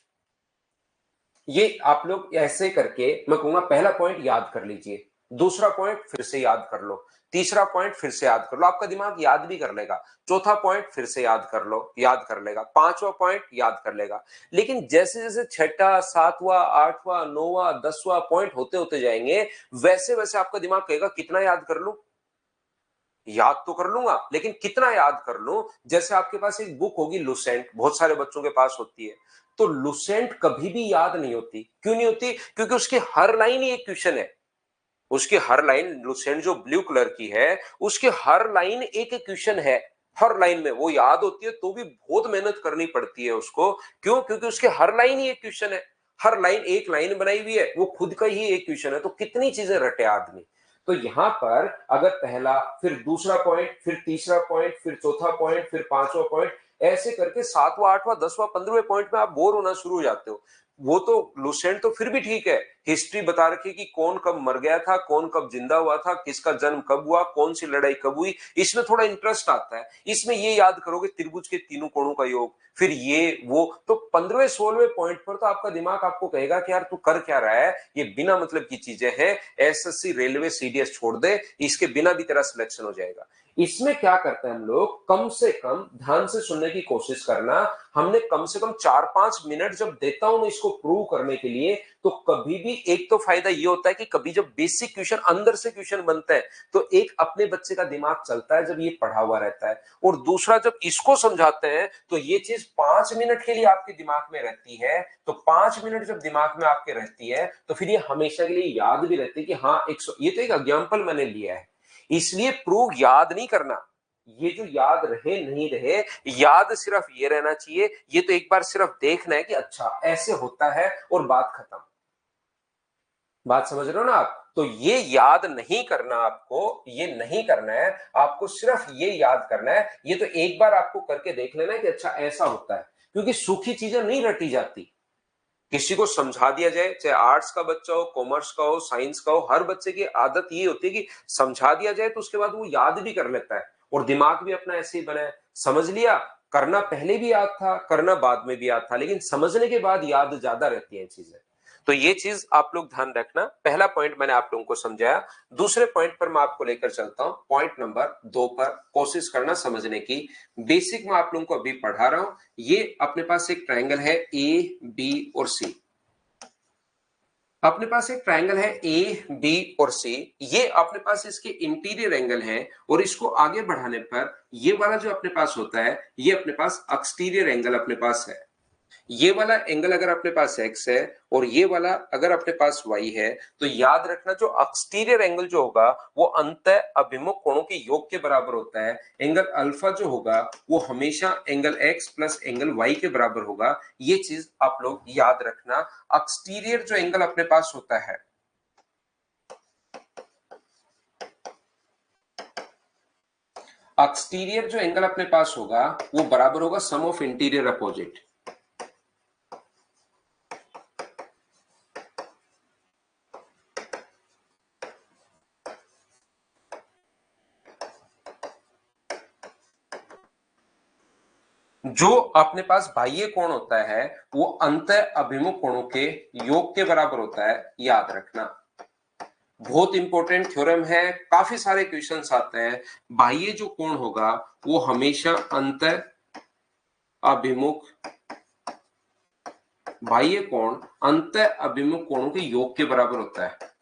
ये आप लोग ऐसे करके, मैं कहूंगा पहला पॉइंट याद कर लीजिए, दूसरा पॉइंट फिर से याद कर लो, तीसरा पॉइंट फिर से याद कर लो, आपका दिमाग याद भी कर लेगा, चौथा पॉइंट फिर से याद कर लो, याद कर लेगा, पांचवा पॉइंट याद कर लेगा। लेकिन जैसे जैसे छठा, सातवां, आठवां, नौवां, 10वां पॉइंट होते होते जाएंगे, वैसे वैसे आपका दिमाग कहेगा कितना याद कर लूं। याद तो कर लूंगा लेकिन कितना याद कर लूं। जैसे आपके पास एक बुक होगी लुसेंट, बहुत सारे बच्चों के पास होती है, तो लुसेंट कभी भी याद नहीं होती। क्यों नहीं होती? क्योंकि उसकी हर लाइन ही एक क्वेश्चन है। उसकी हर लाइन, लुसेंट जो ब्लू कलर की है, उसकी हर लाइन एक एक क्वेश्चन है। हर लाइन में वो याद होती है तो भी बहुत मेहनत करनी पड़ती है उसको। क्यों? क्योंकि उसके हर लाइन ही एक क्वेश्चन है। हर लाइन एक लाइन बनाई हुई है, वो खुद का ही एक क्वेश्चन है, तो कितनी चीजें रटे आदमी। तो यहां पर अगर पहला, फिर दूसरा पॉइंट, फिर तीसरा पॉइंट, फिर चौथा पॉइंट, फिर पांचवा पॉइंट, ऐसे करके सातवां, आठवां, 10वां, 15वें पॉइंट में आप बोर होना शुरू हो जाते हो। वो तो लुसेंट तो फिर भी ठीक है, हिस्ट्री बता रखी कि कौन कब मर गया था, कौन कब जिंदा हुआ था, किसका जन्म कब हुआ, कौन सी लड़ाई कब हुई, इसमें थोड़ा इंटरेस्ट आता है। इसमें ये याद करोगे त्रिभुज के तीनों कोणों का योग, फिर ये वो, तो 15वें 16वें पॉइंट पर तो आपका दिमाग आपको कहेगा कि यार तू कर क्या रहा है, ये बिना मतलब की चीजें हैं, एसएससी, रेलवे, सीडीएस छोड़ दे, इसके बिना भी तेरा सिलेक्शन हो जाएगा। इसमें क्या करते हैं हम लोग, कम से कम ध्यान से सुनने की कोशिश करना। हमने कम से कम 4-5 मिनट जब देता हूं मैं इसको प्रूव करने के लिए, तो कभी भी एक तो फायदा ये होता है कि कभी जब बेसिक क्वेश्चन अंदर से क्वेश्चन बनते हैं तो एक अपने बच्चे का दिमाग चलता है जब ये पढ़ा हुआ रहता है, और दूसरा जब इसको समझाते हैं तो ये चीज 5 मिनट के लिए आपके दिमाग में रहती है। तो 5 मिनट जब दिमाग में आपके रहती है तो फिर ये हमेशा के लिए याद भी रहती है कि हाँ, ये तो एक एग्जाम्पल मैंने लिया है, इसलिए प्रूव याद नहीं करना। ये जो याद रहे नहीं रहे, याद सिर्फ ये रहना चाहिए, ये तो एक बार सिर्फ देखना है कि अच्छा ऐसे होता है और बात खत्म। बात समझ रहे हो ना आप? तो ये याद नहीं करना, आपको ये नहीं करना है, आपको सिर्फ ये याद करना है। ये तो एक बार आपको करके देख लेना है कि अच्छा ऐसा होता है, क्योंकि सूखी चीजें नहीं रटी जाती। किसी को समझा दिया जाए, चाहे आर्ट्स का बच्चा हो, कॉमर्स का हो, साइंस का हो, हर बच्चे की आदत ये होती है कि समझा दिया जाए तो उसके बाद वो याद भी कर लेता है और दिमाग भी अपना ऐसे ही बना है। समझ लिया, करना पहले भी याद था, करना बाद में भी याद था, लेकिन समझने के बाद याद ज्यादा रहती है चीजें। तो ये चीज आप लोग ध्यान रखना। पहला पॉइंट मैंने आप लोगों को समझाया, दूसरे पॉइंट पर मैं आपको लेकर चलता हूं, पॉइंट नंबर 2 पर कोशिश करना समझने की। बेसिक मैं आप लोगों को अभी पढ़ा रहा हूं। ये अपने पास एक ट्राइंगल है ए, बी और सी। अपने पास एक ट्राइंगल है ए, बी और सी। ये अपने पास इसके इंटीरियर एंगल है, और इसको आगे बढ़ाने पर ये वाला जो अपने पास होता है, ये अपने पास एक्सटीरियर एंगल अपने पास है। ये वाला एंगल अगर अपने पास x है और ये वाला अगर अपने पास y है, तो याद रखना जो एक्सटीरियर एंगल जो होगा वो अंतः अभिमुख कोणों के योग के बराबर होता है। एंगल अल्फा जो होगा वो हमेशा angle x plus angle y के बराबर होगा। ये चीज आप लोग याद रखना। एक्सटीरियर जो एंगल अपने पास होता है, एक्सटीरियर जो एंगल अपने पास होगा वो बराबर होगा सम ऑफ इंटीरियर अपोजिट। जो अपने पास बाह्य कोण होता है वो अंतः अभिमुख कोणों के योग के बराबर होता है, याद रखना। बहुत इंपॉर्टेंट थ्योरम है, काफी सारे क्वेश्चंस आते हैं। बाह्य जो कोण होगा वो हमेशा अंतः अभिमुख, बाह्य कोण अंतः अभिमुख कोणों के योग के बराबर होता है।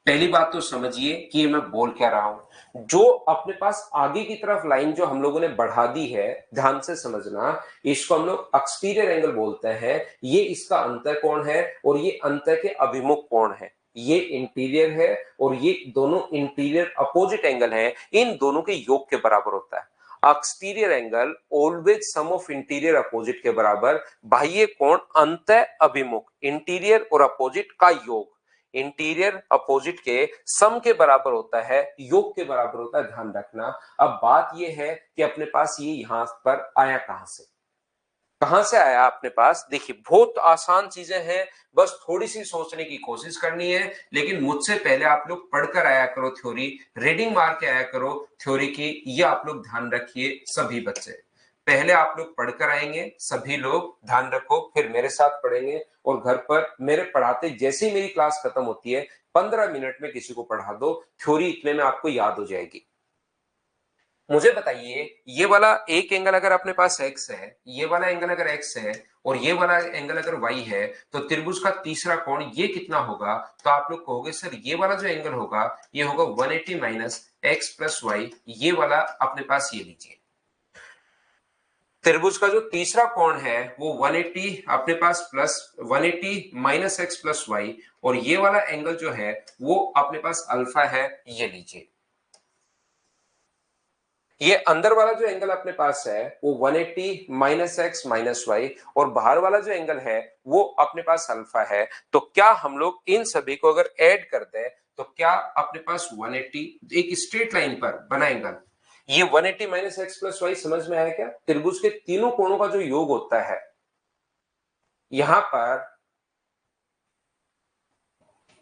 पहली बात तो समझिए कि ये मैं बोल क्या रहा हूं। जो अपने पास आगे की तरफ लाइन जो हम लोगों ने बढ़ा दी है, ध्यान से समझना, इसको हम लोग एक्सटीरियर एंगल बोलते हैं। ये इसका अंतः कोण है और ये अंतः के अभिमुख कोण है। ये इंटीरियर है और ये दोनों इंटीरियर अपोजिट एंगल है, इन दोनों के योग के बराबर होता है। Exterior angle always sum of interior opposite के बराबर, बाह्य कोण अंतः अभिमुख, इंटीरियर और अपोजिट का योग इंटीरियर अपोजिट के सम के बराबर होता है, योग के बराबर होता है, ध्यान रखना। अब बात यह है कि अपने पास ये यहां पर आया कहां से आया अपने पास। देखिए बहुत आसान चीजें हैं, बस थोड़ी सी सोचने की कोशिश करनी है। लेकिन मुझसे पहले आप लोग पढ़कर आया करो थ्योरी, रीडिंग मार के आया करो थ्योरी की, ये आप लोग ध्यान रखिए सभी बच्चे। पहले आप लोग पढ़कर आएंगे सभी लोग, ध्यान रखो, फिर मेरे साथ पढ़ेंगे और घर पर मेरे पढ़ाते जैसे ही मेरी क्लास खत्म होती है 15 मिनट में किसी को पढ़ा दो, थ्योरी इतने में आपको याद हो जाएगी। मुझे बताइए ये वाला एक एंगल अगर अपने पास x है, ये वाला एंगल अगर x है और ये वाला एंगल अगर y है, तो त्रिभुज का तीसरा कोण ये कितना होगा। तो आप लोग कहोगे सर ये वाला जो एंगल होगा ये होगा 180 माइनस एक्स प्लस वाई। ये वाला अपने पास ये लीजिए, त्रिभुज का जो तीसरा कोण है वो 180 अपने पास plus 180 minus X plus Y, और ये वाला एंगल जो है वो अपने पास अल्फा है, ये लीजिए। ये अंदर वाला जो एंगल अपने पास है वो 180 माइनस एक्स माइनस वाई, और बाहर वाला जो एंगल है वो अपने पास अल्फा है। तो क्या हम लोग इन सभी को अगर ऐड कर दें तो क्या अपने पास 180 एक स्ट्रेट लाइन पर बना एंगल, ये 180 माइनस एक्स प्लस वाई समझ में आया क्या। त्रिभुज के तीनों कोणों का जो योग होता है, यहां पर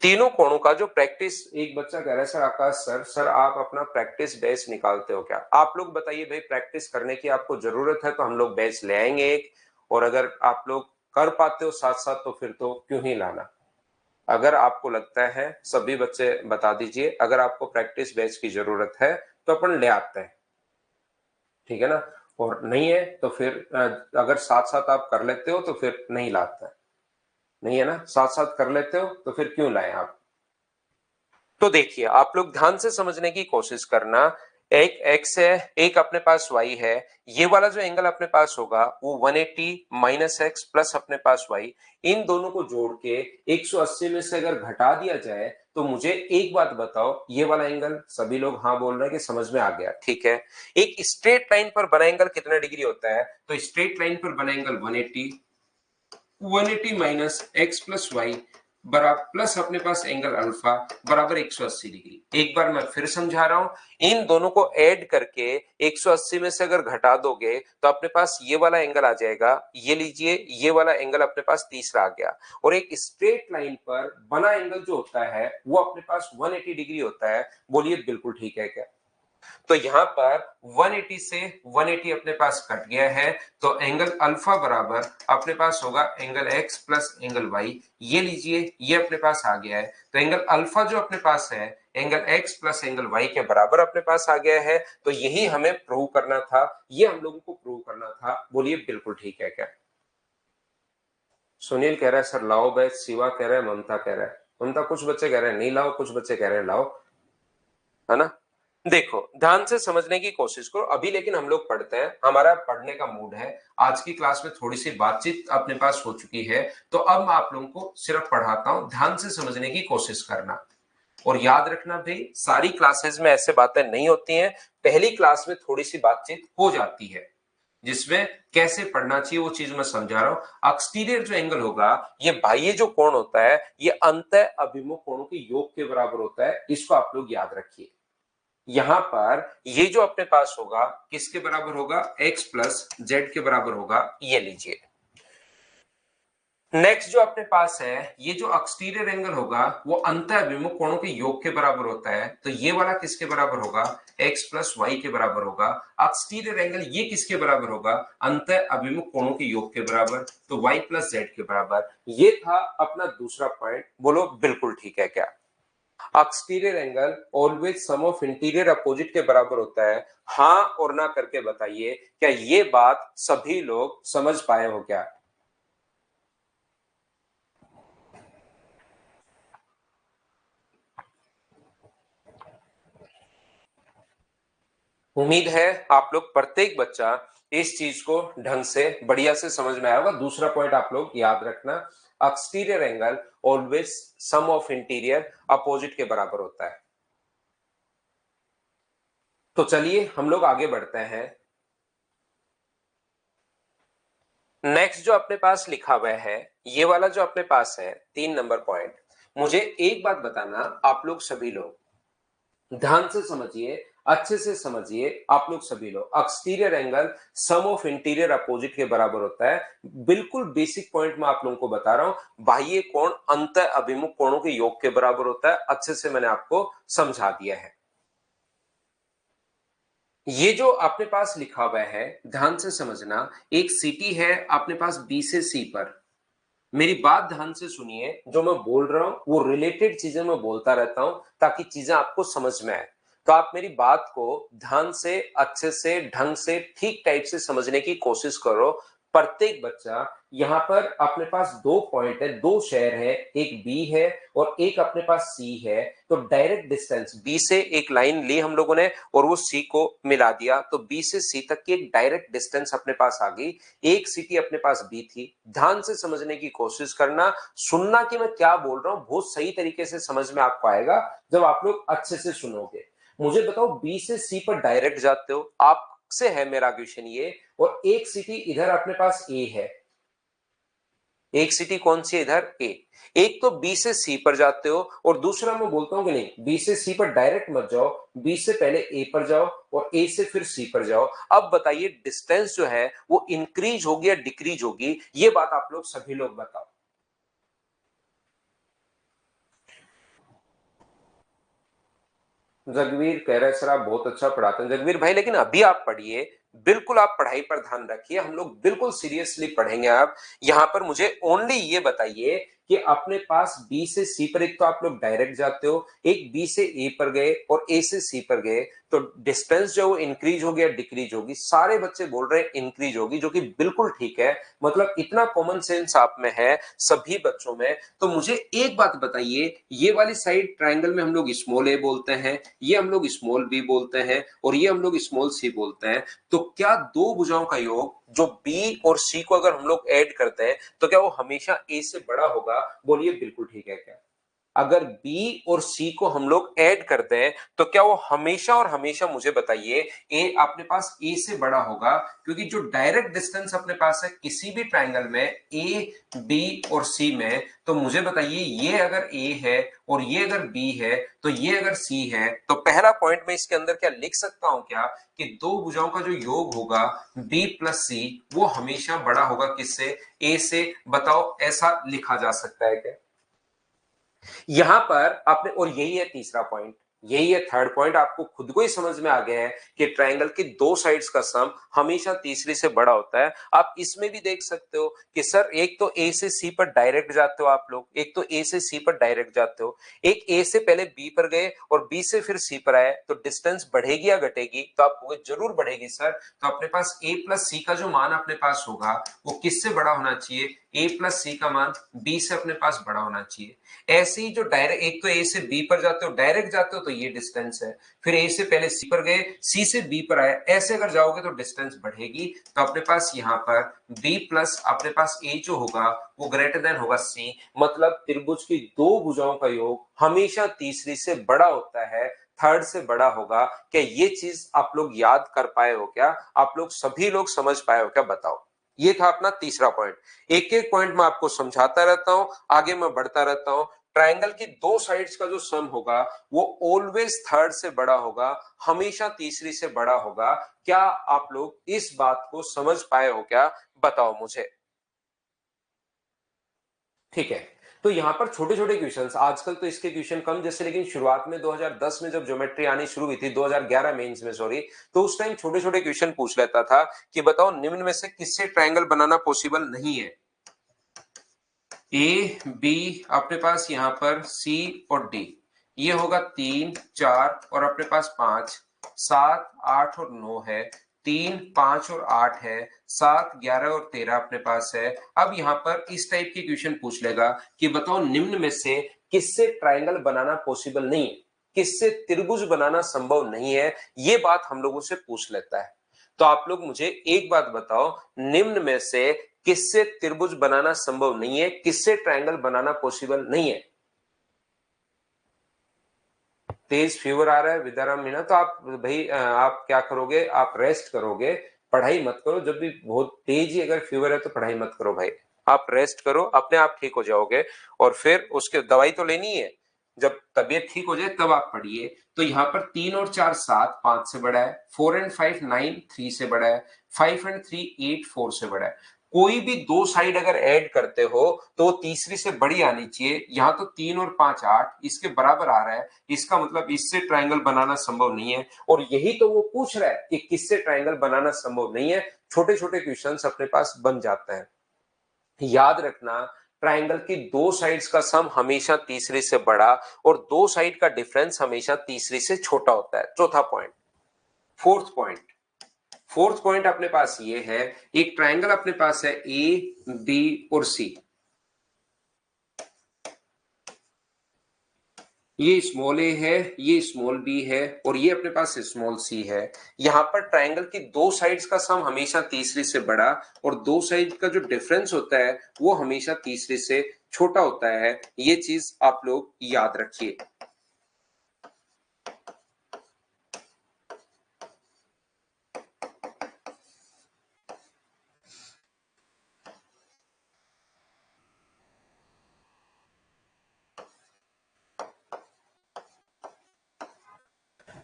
तीनों कोणों का जो प्रैक्टिस, एक बच्चा कह रहा है सर आकाश सर आप अपना प्रैक्टिस बैच निकालते हो क्या। आप लोग बताइए भाई, प्रैक्टिस करने की आपको जरूरत है तो हम लोग बैच ले आएंगे एक, और अगर आप लोग कर पाते हो साथ साथ तो फिर तो क्यों ही लाना। अगर आपको लगता है, सभी बच्चे बता दीजिए, अगर आपको प्रैक्टिस बैच की जरूरत है तो अपन ले आते हैं, ठीक है ना। और नहीं है तो फिर अगर साथ साथ आप कर लेते हो तो फिर नहीं लाते, नहीं है ना, साथ साथ कर लेते हो तो फिर क्यों लाए आप। तो देखिए आप लोग ध्यान से समझने की कोशिश करना। एक x है, एक अपने पास y है, ये वाला जो एंगल अपने पास होगा वो 180 माइनस एक्स प्लस अपने पास y, इन दोनों को जोड़ के 180 में से अगर घटा दिया जाए तो मुझे एक बात बताओ, ये वाला एंगल, सभी लोग हाँ बोल रहे हैं कि समझ में आ गया, ठीक है। एक स्ट्रेट लाइन पर बना एंगल कितना डिग्री होता है, तो स्ट्रेट लाइन पर बना angle 180 minus X plus Y बराबर प्लस अपने पास एंगल अल्फा बराबर 180 डिग्री। एक बार मैं फिर समझा रहा हूं, इन दोनों को ऐड करके 180 में से अगर घटा दोगे तो अपने पास ये वाला एंगल आ जाएगा, ये लीजिए, ये वाला एंगल अपने पास तीसरा आ गया। और एक स्ट्रेट लाइन पर बना एंगल जो होता है वो अपने पास 180 डिग्री होता है। बोलिए बिल्कुल ठीक है क्या। तो यहां पर 180 से 180 अपने पास कट गया है, तो एंगल अल्फा बराबर अपने पास होगा angle X plus angle Y. ये लीजिए, ये अपने पास आ गया है। तो एंगल अल्फा जो अपने पास है angle X plus angle Y के बराबर अपने पास आ गया है। तो यही हमें प्रूव करना था, ये हम लोगों को प्रूव करना था। बोलिए बिल्कुल ठीक है क्या। सुनील कह रहा है सर लाओ बैच, शिवा कह रहा है, ममता कह रहा है, ममता कुछ बच्चे कह रहे हैं नहीं लाओ, कुछ बच्चे कह रहे हैं लाओ, है ना। देखो, ध्यान से समझने की कोशिश करो अभी, लेकिन हम लोग पढ़ते हैं, हमारा पढ़ने का मूड है। आज की क्लास में थोड़ी सी बातचीत अपने पास हो चुकी है, तो अब मैं आप लोगों को सिर्फ पढ़ाता हूं, ध्यान से समझने की कोशिश करना। और याद रखना भाई, सारी क्लासेस में ऐसे बातें नहीं होती हैं, पहली क्लास में थोड़ी सी बातचीत हो जाती है जिसमें कैसे पढ़ना चाहिए वो चीज मैं समझा रहा हूं। एक्सटीरियर जो एंगल होगा, ये बाह्य जो कोण होता है, ये अंतः अभिमुख कोणों के योग के बराबर होता है, इसको आप लोग याद रखिए। यहां पर ये जो अपने पास होगा किसके बराबर होगा, x प्लस जेड के बराबर होगा, ये लीजिए। नेक्स्ट जो अपने पास है, ये जो एक्सटीरियर एंगल होगा वो अंतः अभिमुख कोणों के योग के बराबर होता है, तो ये वाला किसके बराबर होगा, x प्लस वाई के बराबर होगा। एक्सटीरियर एंगल ये किसके बराबर होगा, अंतः अभिमुख कोणों के योग के बराबर, तो y प्लस जेड के बराबर। ये था अपना दूसरा पॉइंट, बोलो बिल्कुल ठीक है क्या। Exterior angle always sum of interior opposite के बराबर होता है, हाँ और ना करके बताइए, क्या ये बात सभी लोग समझ पाए हो क्या। उम्मीद है आप लोग प्रत्येक बच्चा इस चीज को ढंग से बढ़िया से समझ में आया होगा। दूसरा पॉइंट आप लोग याद रखना, exterior angle always sum of interior opposite के बराबर होता है। तो चलिए हम लोग आगे बढ़ते हैं। नेक्स्ट जो अपने पास लिखा हुआ है, ये वाला जो अपने पास है 3 नंबर पॉइंट, मुझे एक बात बताना, आप लोग सभी लोग ध्यान से समझिए, अच्छे से समझिए, आप लोग सभी लोग, exterior angle sum of interior opposite के बराबर होता है। बिल्कुल बेसिक पॉइंट मैं आप लोगों को बता रहा हूं, बाह्य कोण अंतः अभिमुख कोणों के योग के बराबर होता है, अच्छे से मैंने आपको समझा दिया है। ये जो अपने पास लिखा हुआ है, ध्यान से समझना, एक सिटी है अपने पास बी से सी पर। मेरी बात ध्यान से सुनिए, जो मैं बोल रहा हूं वो रिलेटेड चीजें मैं बोलता रहता हूं ताकि चीजें आपको समझ में आए। तो आप मेरी बात को ध्यान से, अच्छे से, ढंग से, ठीक टाइप से समझने की कोशिश करो। प्रत्येक बच्चा, यहाँ पर अपने पास 2 पॉइंट है, 2 शहर है, एक बी है और एक अपने पास सी है। तो डायरेक्ट डिस्टेंस, बी से एक लाइन ली हम लोगों ने और वो सी को मिला दिया, तो बी से सी तक की एक डायरेक्ट डिस्टेंस अपने पास आ गई। एक सिटी अपने पास बी थी। ध्यान से समझने की कोशिश करना, सुनना कि मैं क्या बोल रहा हूं, बहुत सही तरीके से समझ में आपको आएगा जब आप लोग अच्छे से सुनोगे। मुझे बताओ, बी से सी पर डायरेक्ट जाते हो, आपसे है मेरा क्वेश्चन ये, और एक सिटी इधर अपने पास ए है, एक सिटी कौन सी है इधर, ए। एक तो बी से सी पर जाते हो और दूसरा मैं बोलता हूं कि नहीं, बी से सी पर डायरेक्ट मत जाओ, बी से पहले ए पर जाओ और ए से फिर सी पर जाओ। अब बताइए डिस्टेंस जो है वो इंक्रीज होगी या डिक्रीज होगी, ये बात आप लोग सभी लोग बताओ। जगवीर कह रहे सर आप बहुत अच्छा पढ़ाते हैं। जगवीर भाई लेकिन अभी आप पढ़िए, बिल्कुल आप पढ़ाई पर ध्यान रखिए, हम लोग बिल्कुल सीरियसली पढ़ेंगे। आप यहाँ पर मुझे ओनली ये बताइए कि अपने पास बी से सी पर एक तो आप लोग डायरेक्ट जाते हो, एक बी से ए पर गए और ए से सी पर गए, तो डिस्टेंस जो इंक्रीज होगी या डिक्रीज होगी, सारे बच्चे बोल रहे हैं इंक्रीज होगी, जो कि बिल्कुल ठीक है। मतलब इतना कॉमन सेंस आप में है सभी बच्चों में। तो मुझे एक बात बताइए, ये वाली साइड ट्राइंगल में हम लोग स्मॉल ए बोलते हैं, ये हम लोग स्मॉल बी बोलते हैं और ये हम लोग स्मॉल सी बोलते हैं। तो क्या दो भुजाओं का योग जो बी और सी को अगर हम लोग ऐड करते हैं तो क्या वो हमेशा ए से बड़ा होगा, बोलिए बिल्कुल ठीक है क्या। अगर बी और सी को हम लोग ऐड करते हैं तो क्या वो हमेशा और हमेशा, मुझे बताइए, ए अपने पास ए से बड़ा होगा, क्योंकि जो डायरेक्ट डिस्टेंस अपने पास है किसी भी ट्राइंगल में ए, बी और सी में, तो मुझे बताइए ये अगर ए है और ये अगर बी है तो ये अगर सी है, तो पहला पॉइंट में इसके अंदर क्या लिख सकता हूं क्या, कि दो भुजाओं का जो योग होगा बी प्लस सी वो हमेशा बड़ा होगा किससे, ए से। बताओ ऐसा लिखा जा सकता है क्या। यहां पर आपने, और यही है तीसरा पॉइंट, यही है थर्ड पॉइंट, आपको खुद को ही समझ में आ गया है कि ट्रायंगल की दो साइड्स का सम हमेशा तीसरी से बड़ा होता है। आप इसमें भी देख सकते हो कि सर एक तो ए से सी पर डायरेक्ट जाते हो आप लोग, एक तो ए से सी पर डायरेक्ट जाते हो, एक ए से पहले बी पर गए और बी से फिर सी पर आए, तो डिस्टेंस बढ़ेगी या घटेगी, तो आप कहोगे जरूर बढ़ेगी सर। तो अपने पास ए प्लस सी का जो मान अपने पास होगा वो किससे बड़ा होना चाहिए, a प्लस सी का मान b से अपने पास बड़ा होना चाहिए। ऐसे ही जो डायरेक्ट, एक तो a से b पर जाते हो, डायरेक्ट जाते हो तो ये डिस्टेंस है, फिर a से पहले c पर गए, c से b पर आए, ऐसे अगर जाओगे तो डिस्टेंस बढ़ेगी। तो अपने पास यहाँ पर b प्लस अपने पास a जो होगा वो ग्रेटर देन होगा c, मतलब त्रिभुज की दो भुजाओं का योग हमेशा तीसरी से बड़ा होता है, थर्ड से बड़ा होगा। क्या ये चीज आप लोग याद कर पाए हो क्या? आप लोग सभी लोग समझ पाए हो क्या? बताओ। ये था अपना तीसरा पॉइंट। एक एक पॉइंट मैं आपको समझाता रहता हूं, आगे मैं बढ़ता रहता हूं। ट्रायंगल की दो साइड्स का जो सम होगा वो ऑलवेज थर्ड से बड़ा होगा, हमेशा तीसरी से बड़ा होगा। क्या आप लोग इस बात को समझ पाए हो क्या? बताओ मुझे। ठीक है, तो यहां पर छोटे छोटे क्वेश्चंस, आजकल तो इसके क्वेश्चन कम जैसे, लेकिन शुरुआत में 2010 में जब ज्योमेट्री आनी शुरू हुई थी, 2011 मेंस में सॉरी, तो उस टाइम छोटे छोटे क्वेश्चन पूछ लेता था कि बताओ निम्न में से किससे ट्रायंगल बनाना पॉसिबल नहीं है। ए बी अपने पास यहां पर सी और डी, ये होगा 3 4 और अपने पास 5 7 8 और 9 है, 3 5 और 8 है, 7 11 और 13 अपने पास है। अब यहां पर इस टाइप की क्वेश्चन पूछ लेगा कि बताओ निम्न में से किससे ट्रायंगल बनाना पॉसिबल नहीं है, किससे त्रिभुज बनाना संभव नहीं है, ये बात हम लोगों से पूछ लेता है। तो आप लोग मुझे एक बात बताओ, निम्न में से किससे त्रिभुज बनाना संभव नहीं है, किससे ट्रायंगल बनाना पॉसिबल नहीं है? तेज फीवर आ रहा है विद्याराम मीना, तो आप भाई आप क्या करोगे, आप रेस्ट करोगे, पढ़ाई मत करो। जब भी बहुत तेज ही अगर फीवर है तो पढ़ाई मत करो भाई, आप रेस्ट करो, अपने आप ठीक हो जाओगे। और फिर उसके दवाई तो लेनी है, जब तबीयत ठीक हो जाए तब आप पढ़िए। तो यहाँ पर 3 और 4 7 5 से बड़ा है, 4 एंड 5 9 3 से बड़ा है, 5 एंड 3 8 4 से बड़ा है। कोई भी दो साइड अगर ऐड करते हो तो तीसरी से बड़ी आनी चाहिए। यहाँ तो 3 और 5 8 इसके बराबर आ रहा है, इसका मतलब इससे ट्रायंगल बनाना संभव नहीं है। और यही तो वो पूछ रहा है कि किससे ट्रायंगल बनाना संभव नहीं है। छोटे छोटे क्वेश्चंस अपने पास बन जाते हैं। याद रखना, ट्रायंगल की दो साइड्स का सम हमेशा तीसरे से बड़ा और दो साइड का डिफरेंस हमेशा तीसरे से छोटा होता है। चौथा point. Fourth point, fourth point अपने पास ये है, एक ट्रायंगल अपने पास है ए बी और सी, ये स्मॉल ए है, ये स्मॉल बी है और ये अपने पास स्मॉल सी है। यहां पर ट्रायंगल की दो साइड्स का सम हमेशा तीसरी से बड़ा और दो साइड का जो डिफरेंस होता है वो हमेशा तीसरी से छोटा होता है। ये चीज आप लोग याद रखिए।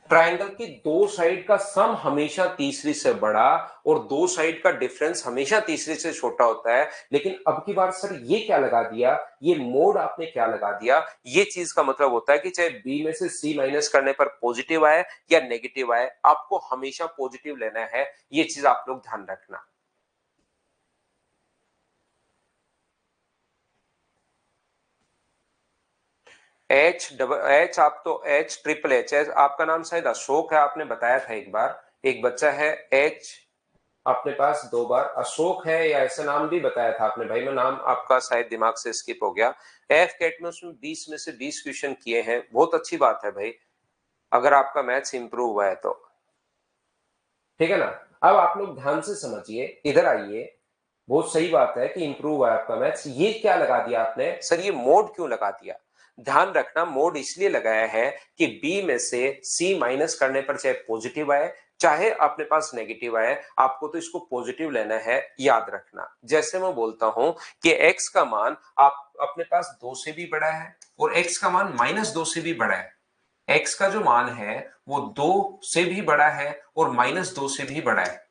ट्रायंगल की दो साइड का सम हमेशा तीसरी से बड़ा और दो साइड का डिफरेंस हमेशा तीसरी से छोटा होता है। लेकिन अब की बार सर ये क्या लगा दिया, ये मोड आपने क्या लगा दिया, ये चीज का मतलब होता है कि चाहे बी में से सी माइनस करने पर पॉजिटिव आए या नेगेटिव आए, आपको हमेशा पॉजिटिव लेना है। ये चीज आप लोग ध्यान रखना। एच आप तो एच ट्रिपल एच है, आपका नाम शायद अशोक है, आपने बताया था एक बार। एक बच्चा है एच अपने पास दो बार अशोक है, या ऐसा नाम भी बताया था आपने भाई, मैं नाम आपका शायद दिमाग से स्किप हो गया। एफ कैट में उसमें 20 में से 20 क्वेश्चन किए हैं, बहुत अच्छी बात है भाई, अगर आपका मैथ्स इंप्रूव हुआ है तो। ठीक है ना? अब आप लोग ध्यान से समझिए, इधर आइए। बहुत सही बात है कि इंप्रूव हुआ है आपका मैथ्स। ये क्या लगा दिया आपने सर, ये मोड क्यों लगा दिया? ध्यान रखना, मोड इसलिए लगाया है कि बी में से सी माइनस करने पर चाहे पॉजिटिव आए चाहे अपने पास नेगेटिव आए, आपको तो इसको पॉजिटिव लेना है। याद रखना, जैसे मैं बोलता हूं कि x का मान आप अपने पास 2 से भी बड़ा है और x का मान -2 से भी बड़ा है। x का जो मान है वो 2 से भी बड़ा है और -2 से भी बड़ा है।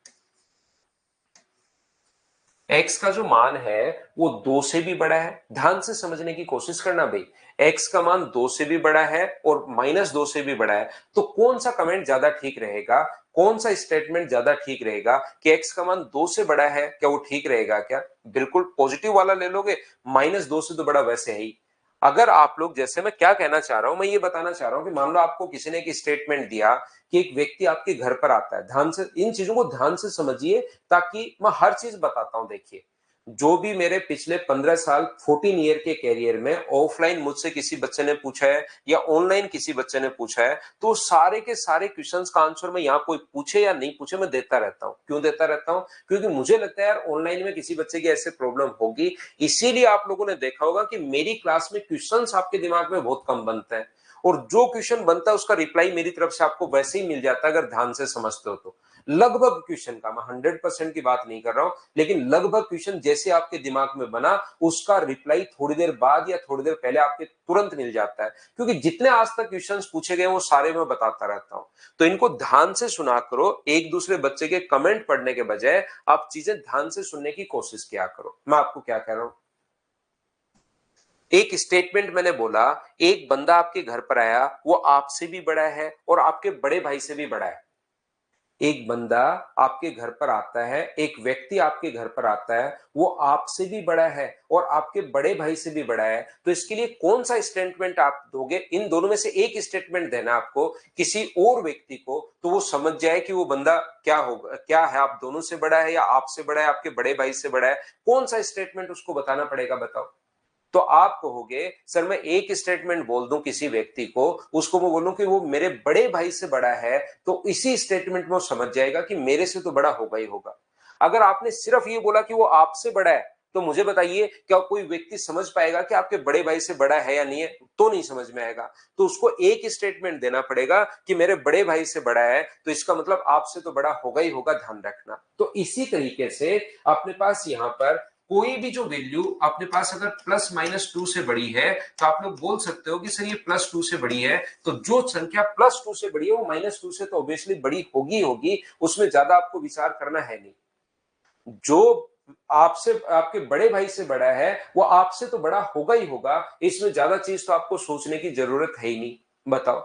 x का जो मान है वो 2 से भी बड़ा है, ध्यान से समझने की कोशिश करना भाई। x का मान 2 से भी बड़ा है और -2 से भी बड़ा है, तो कौन सा कमेंट ज्यादा ठीक रहेगा, कौन सा स्टेटमेंट ज्यादा ठीक रहेगा कि x का मान 2 से बड़ा है, क्या वो ठीक रहेगा क्या? बिल्कुल पॉजिटिव वाला ले लोगे, -2 से तो बड़ा वैसे है ही। अगर आप लोग, जैसे मैं क्या कहना चाह रहा हूं, मैं ये बताना चाह रहा हूं कि मान लो आपको किसी ने एक स्टेटमेंट दिया कि एक व्यक्ति आपके घर पर आता है, ध्यान से इन चीजों को ध्यान से समझिए ताकि मैं हर चीज बताता हूं। देखिए, जो भी मेरे पिछले 15 साल 14 ईयर के कैरियर में ऑफलाइन मुझसे किसी बच्चे ने पूछा है या ऑनलाइन किसी बच्चे ने पूछा है, तो सारे के सारे क्वेश्चंस का आंसर मैं यहाँ कोई पूछे या नहीं पूछे मैं देता रहता हूँ। क्यों देता रहता हूँ? क्योंकि मुझे लगता है यार ऑनलाइन में किसी बच्चे की ऐसे प्रॉब्लम होगी। इसीलिए आप लोगों ने देखा होगा कि मेरी क्लास में क्वेश्चंस आपके दिमाग में बहुत कम बनते हैं, और जो क्वेश्चन बनता है उसका रिप्लाई मेरी तरफ से आपको वैसे ही मिल जाता है अगर ध्यान से समझते हो तो। लगभग क्वेश्चन का, मैं 100% की बात नहीं कर रहा हूं, लेकिन लगभग क्वेश्चन जैसे आपके दिमाग में बना उसका रिप्लाई थोड़ी देर बाद या थोड़ी देर पहले आपके तुरंत मिल जाता है, क्योंकि जितने आज तक क्वेश्चंस पूछे गए वो सारे मैं बताता रहता हूं। तो इनको ध्यान से सुना करो, एक दूसरे बच्चे के कमेंट पढ़ने के बजाय आप चीजें ध्यान से सुनने की कोशिश किया करो। मैं आपको क्या कह रहा हूं, एक स्टेटमेंट मैंने बोला, एक बंदा आपके घर पर आया, वो आपसे भी बड़ा है और आपके बड़े भाई से भी बड़ा है। एक बंदा आपके घर पर आता है, एक व्यक्ति आपके घर पर आता है, वो आपसे भी बड़ा है और आपके बड़े भाई से भी बड़ा है। तो इसके लिए कौन सा स्टेटमेंट आप दोगे? इन दोनों में से एक स्टेटमेंट देना आपको किसी और व्यक्ति को, तो वो समझ जाए कि वो बंदा क्या होगा, क्या है, आप दोनों से बड़ा है या आपसे बड़ा है, आपके बड़े भाई से बड़ा है। कौन सा स्टेटमेंट उसको बताना पड़ेगा, बताओ। तो आप कहोगे सर मैं एक स्टेटमेंट बोल दूं किसी व्यक्ति को, उसको मैं बोलूं कि वो मेरे बड़े भाई से बड़ा है, तो इसी स्टेटमेंट में वो समझ जाएगा कि मेरे से तो बड़ा होगा ही होगा। अगर आपने सिर्फ ये बोला कि वो आपसे बड़ा है, तो मुझे बताइए क्या कोई व्यक्ति समझ पाएगा कि आपके बड़े भाई से बड़ा है या नहीं है? तो नहीं समझ में आएगा। तो उसको एक स्टेटमेंट देना पड़ेगा कि मेरे बड़े भाई से बड़ा है, तो इसका मतलब आपसे तो बड़ा होगा ही होगा, ध्यान रखना। तो इसी तरीके से अपने पास यहाँ पर कोई भी जो वैल्यू अपने पास अगर +-2 से बड़ी है, तो आप लोग बोल सकते हो कि सर ये +2 से बड़ी है, तो जो संख्या +2 से बड़ी है वो -2 से तो ऑब्वियसली बड़ी होगी होगी, उसमें ज्यादा आपको विचार करना है नहीं। जो आपसे, आपके बड़े भाई से बड़ा है, वो आपसे तो बड़ा होगा ही होगा, इसमें ज्यादा चीज तो आपको सोचने की जरूरत है ही नहीं। बताओ।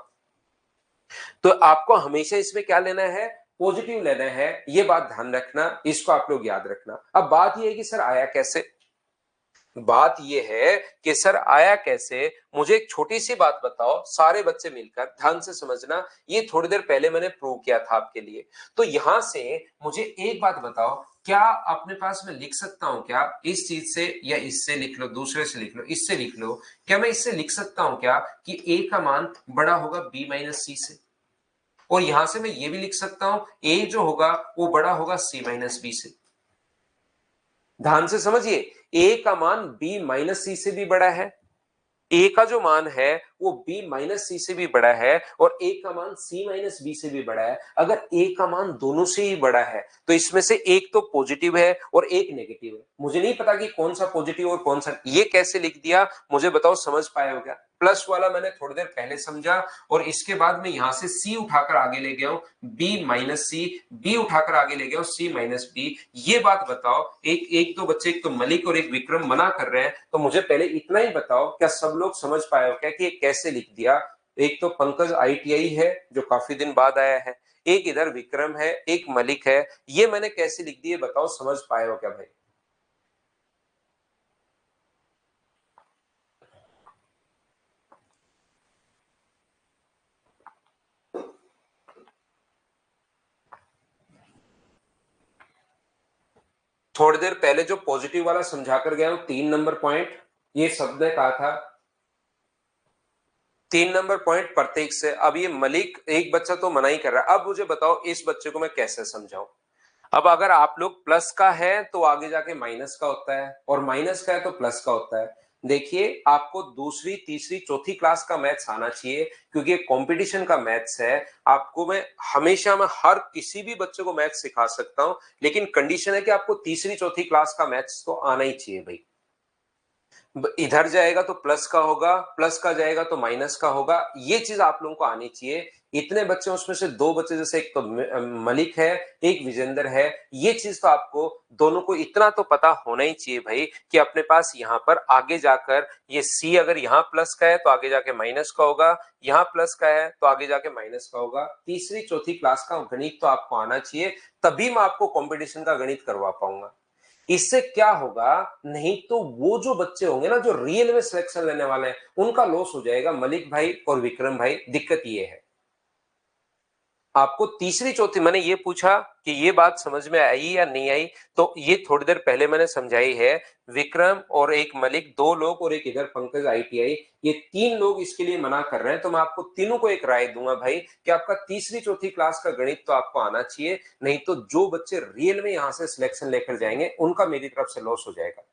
तो आपको हमेशा इसमें क्या लेना है? पॉजिटिव लेना है, ये बात ध्यान रखना, इसको आप लोग याद रखना। अब बात ये है कि सर आया कैसे? बात यह है कि सर आया कैसे, मुझे एक छोटी सी बात बताओ, सारे बच्चे मिलकर ध्यान से समझना। ये थोड़ी देर पहले मैंने प्रूव किया था आपके लिए। तो यहां से मुझे एक बात बताओ, क्या अपने पास मैं लिख सकता हूं क्या इस चीज से, या इससे लिख लो, दूसरे से लिख लो, इससे लिख लो, क्या मैं इससे लिख सकता हूं क्या कि ए का मान बड़ा होगा B-C से? और यहां से मैं ये भी लिख सकता हूं ए जो होगा वो बड़ा होगा C-B से। ध्यान से समझिए, ए का मान B-C से भी बड़ा है, ए का जो मान है वो B-C से भी बड़ा है, और ए का मान C-B से भी बड़ा है। अगर ए का मान दोनों से ही बड़ा है, तो इसमें से एक तो पॉजिटिव है और एक नेगेटिव है। मुझे नहीं पता कि कौन सा पॉजिटिव और कौन सा, ये कैसे लिख दिया मुझे बताओ, समझ पाए हो क्या? प्लस वाला मैंने थोड़ी देर पहले समझा, और इसके बाद मैं यहां से C उठाकर आगे ले गया हूं, B-C, B उठाकर आगे ले गया हूं C-B। ये बात बताओ, एक एक दो बच्चे, एक तो मलिक और एक विक्रम मना कर रहे हैं, तो मुझे पहले इतना ही बताओ, क्या सब लोग समझ पाए हो क्या कि ये कैसे लिख दिया? एक तो पंकज ITI है जो काफी दिन बाद आया है, एक इधर विक्रम है, एक मलिक है, ये मैंने कैसे लिख दिए बताओ, समझ पाए हो क्या भाई? थोड़ी देर पहले जो पॉजिटिव वाला समझा कर गया हूं, 3 नंबर पॉइंट, ये शब्द ने कहा था 3 नंबर पॉइंट प्रत्येक से। अब ये मलिक एक बच्चा तो मना ही कर रहा है, अब मुझे बताओ इस बच्चे को मैं कैसे समझाऊं? अब अगर आप लोग प्लस का है तो आगे जाके माइनस का होता है, और माइनस का है तो प्लस का होता है। देखिए आपको दूसरी तीसरी चौथी क्लास का मैथ्स आना चाहिए, क्योंकि ये कंपटीशन का मैथ्स है। आपको मैं हमेशा, मैं हर किसी भी बच्चे को मैथ्स सिखा सकता हूं, लेकिन कंडीशन है कि आपको तीसरी चौथी क्लास का मैथ्स तो आना ही चाहिए भाई। इधर जाएगा तो प्लस का होगा, प्लस का जाएगा तो माइनस का होगा, ये चीज आप लोगों को आनी चाहिए। इतने बच्चे, उसमें से 2 बच्चे, जैसे एक तो मलिक है, एक विजेंद्र है, ये चीज तो आपको दोनों को इतना तो पता होना ही चाहिए भाई, कि अपने पास यहाँ पर आगे जाकर ये सी अगर यहाँ प्लस का है तो आगे जाके माइनस का होगा, यहाँ प्लस का है तो आगे जाके माइनस का होगा। तीसरी चौथी क्लास का गणित तो आपको आना चाहिए, तभी मैं आपको कॉम्पिटिशन का गणित करवा पाऊंगा। इससे क्या होगा, नहीं तो वो जो बच्चे होंगे ना जो रियल में सिलेक्शन लेने वाले हैं, उनका लॉस हो जाएगा, मलिक भाई और विक्रम भाई। दिक्कत ये है। आपको तीसरी चौथी मैंने ये पूछा कि ये बात समझ में आई या नहीं आई, तो ये थोड़ी देर पहले मैंने समझाई है। विक्रम और एक मलिक, दो लोग, और एक इधर पंकज आईटीआई, ये तीन लोग इसके लिए मना कर रहे हैं। तो मैं आपको तीनों को एक राय दूंगा भाई कि आपका तीसरी चौथी क्लास का गणित तो आपको आना चाहिए, नहीं तो जो बच्चे रियल में यहां से सिलेक्शन लेकर जाएंगे उनका मेरी तरफ से लॉस हो जाएगा,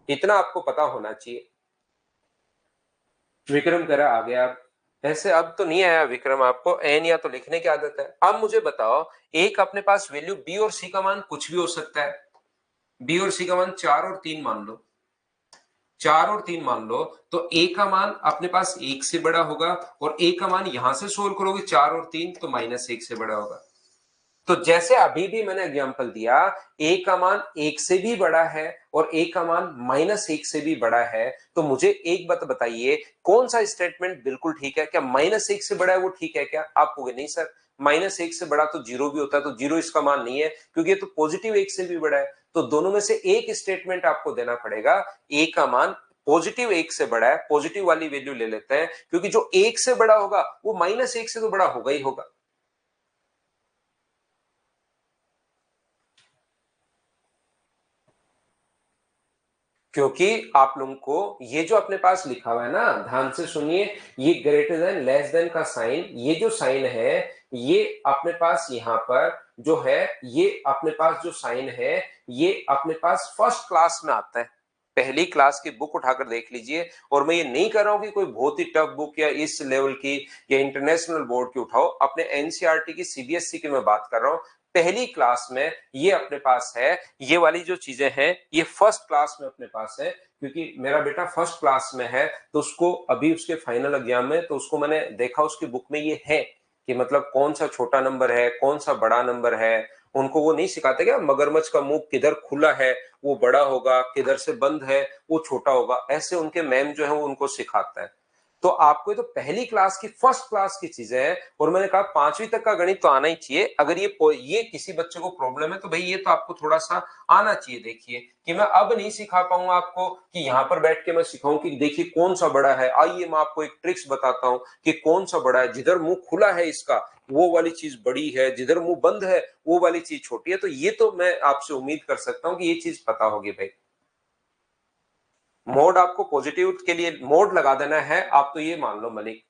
इतना आपको पता होना चाहिए। विक्रम कह रहा आ गया आप, ऐसे अब तो नहीं आया विक्रम, आपको एन या तो लिखने की आदत है। अब मुझे बताओ, एक अपने पास वैल्यू बी और सी का मान कुछ भी हो सकता है। बी और सी का मान 4 और 3 मान लो, 4 और 3 मान लो, तो ए का मान अपने पास 1 से बड़ा होगा, और ए का मान यहां से सोल्व करोगे 4 और 3 तो -1 से बड़ा होगा। तो जैसे अभी भी मैंने एग्जांपल दिया, ए का मान 1 से भी बड़ा है और ए का मान -1 से भी बड़ा है, तो मुझे एक बात बताइए, कौन सा स्टेटमेंट बिल्कुल ठीक है? क्या -1 से बड़ा है वो ठीक है क्या? आप कहोगे नहीं सर, -1 से बड़ा तो जीरो भी होता है, तो जीरो इसका मान नहीं है, क्योंकि ये तो पॉजिटिव 1 से भी बड़ा है। तो दोनों में से एक स्टेटमेंट आपको देना पड़ेगा, ए का मान पॉजिटिव 1 से बड़ा है, पॉजिटिव वाली वैल्यू ले लेते हैं, क्योंकि जो 1 से बड़ा होगा वो -1 से तो बड़ा होगा ही होगा। क्योंकि आप लोगों को ये जो अपने पास लिखा हुआ है ना, ध्यान से सुनिए, ये ग्रेटर देन लेस देन का साइन, ये जो साइन है, ये अपने पास यहां पर जो है, ये अपने पास जो साइन है, ये अपने पास फर्स्ट क्लास में आता है। पहली क्लास की बुक उठाकर देख लीजिए, और मैं ये नहीं कर रहा हूं कि कोई बहुत ही टफ बुक या इस लेवल की या इंटरनेशनल बोर्ड की उठाओ, अपने एनसीईआरटी की सीबीएसई की मैं बात कर रहा हूं। पहली क्लास में ये अपने पास है, ये वाली जो चीजें हैं ये फर्स्ट क्लास में अपने पास है, क्योंकि मेरा बेटा फर्स्ट क्लास में है, तो उसको अभी उसके फाइनल एग्जाम में, तो उसको मैंने देखा उसकी बुक में ये है कि मतलब कौन सा छोटा नंबर है, कौन सा बड़ा नंबर है। उनको वो नहीं सिखाते क्या, मगरमच्छ का मुंह किधर खुला है वो बड़ा होगा, किधर से बंद है वो छोटा होगा, ऐसे उनके मैम जो है वो उनको सिखाता है। तो आपको ये तो पहली क्लास की, फर्स्ट क्लास की चीजें हैं, और मैंने कहा 5वीं तक का गणित तो आना ही चाहिए। अगर ये किसी बच्चे को प्रॉब्लम है तो भाई ये तो आपको थोड़ा सा आना चाहिए। देखिए कि मैं अब नहीं सिखा पाऊंगा आपको कि यहां पर बैठ के मैं सिखाऊं कि देखिए कौन सा बड़ा है। आइए मैं आपको एक ट्रिक्स बताता हूं कि कौन सा बड़ा है। जिधर मुंह खुला है इसका वो वाली चीज बड़ी है, जिधर मुंह बंद है वो वाली चीज छोटी है। तो ये तो मैं आपसे उम्मीद कर सकता हूं कि ये चीज पता होगी भाई। मोड आपको पॉजिटिव के लिए मोड लगा देना है, आप तो ये मान लो मलिक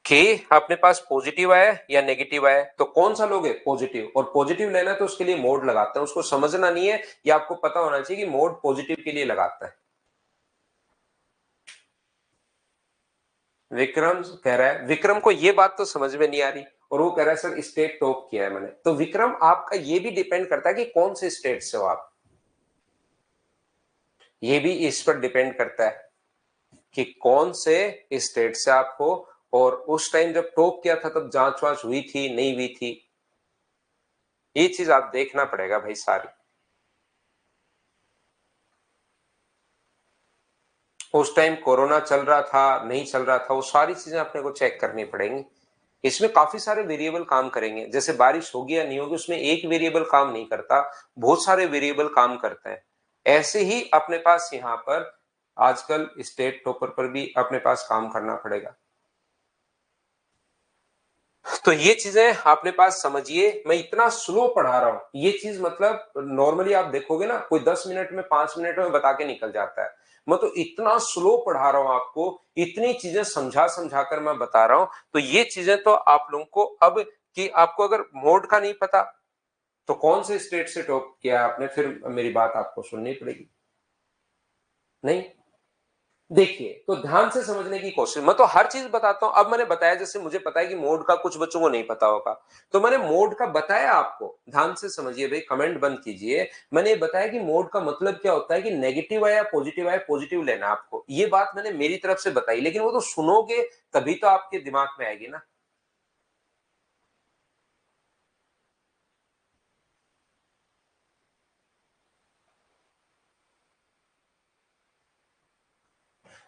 कि अपने पास पॉजिटिव आया या नेगेटिव आया, तो कौन सा लोगे? पॉजिटिव। और पॉजिटिव लेना है तो उसके लिए मोड लगाते हैं, उसको समझना नहीं है, ये आपको पता होना चाहिए कि मोड पॉजिटिव के लिए लगाता है। विक्रम कह रहा है, विक्रम को ये बात तो समझ में नहीं आ रही, और वो कह रहा है सर स्टेट टॉप किया है मैंने। तो विक्रम आपका ये भी डिपेंड करता है कि कौन से स्टेट से हो आप, ये भी इस पर डिपेंड करता है कि कौन से स्टेट से आप हो, और उस टाइम जब टॉप किया था तब जांच वांच हुई थी नहीं हुई थी, ये चीज आप देखना पड़ेगा भाई सारी। उस टाइम कोरोना चल रहा था नहीं चल रहा था, वो सारी चीजें अपने को चेक करनी पड़ेंगी। इसमें काफी सारे वेरिएबल काम करेंगे, जैसे बारिश होगी या नहीं होगी उसमें एक वेरिएबल काम नहीं करता, बहुत सारे वेरिएबल काम करते हैं। ऐसे ही अपने पास यहाँ पर आजकल स्टेट टॉपर पर भी अपने पास काम करना पड़ेगा। तो ये चीजें अपने पास समझिए, मैं इतना स्लो पढ़ा रहा हूं, ये चीज मतलब नॉर्मली आप देखोगे ना कोई 10 मिनट में 5 मिनट में बता के निकल जाता है, मैं तो इतना स्लो पढ़ा रहा हूं आपको, इतनी चीजें समझा समझा कर मैं बता रहा हूं। तो ये चीजें तो आप लोगों को अब, कि आपको अगर मोड का नहीं पता तो कौन से स्टेट से टॉप किया आपने, फिर मेरी बात आपको सुननी पड़ेगी। नहीं, देखिए तो ध्यान से समझने की कोशिश, मैं तो हर चीज बताता हूं। अब मैंने बताया, जैसे मुझे पता है कि मोड का कुछ बच्चों को नहीं पता होगा, तो मैंने मोड का बताया आपको। ध्यान से समझिए भाई, कमेंट बंद कीजिए। मैंने ये बताया कि मोड का मतलब क्या होता है, कि नेगेटिव आया पॉजिटिव आया, पॉजिटिव लेना आपको, ये बात मैंने मेरी तरफ से बताई, लेकिन वो तो सुनोगे तभी तो आपके दिमाग में आएगी ना।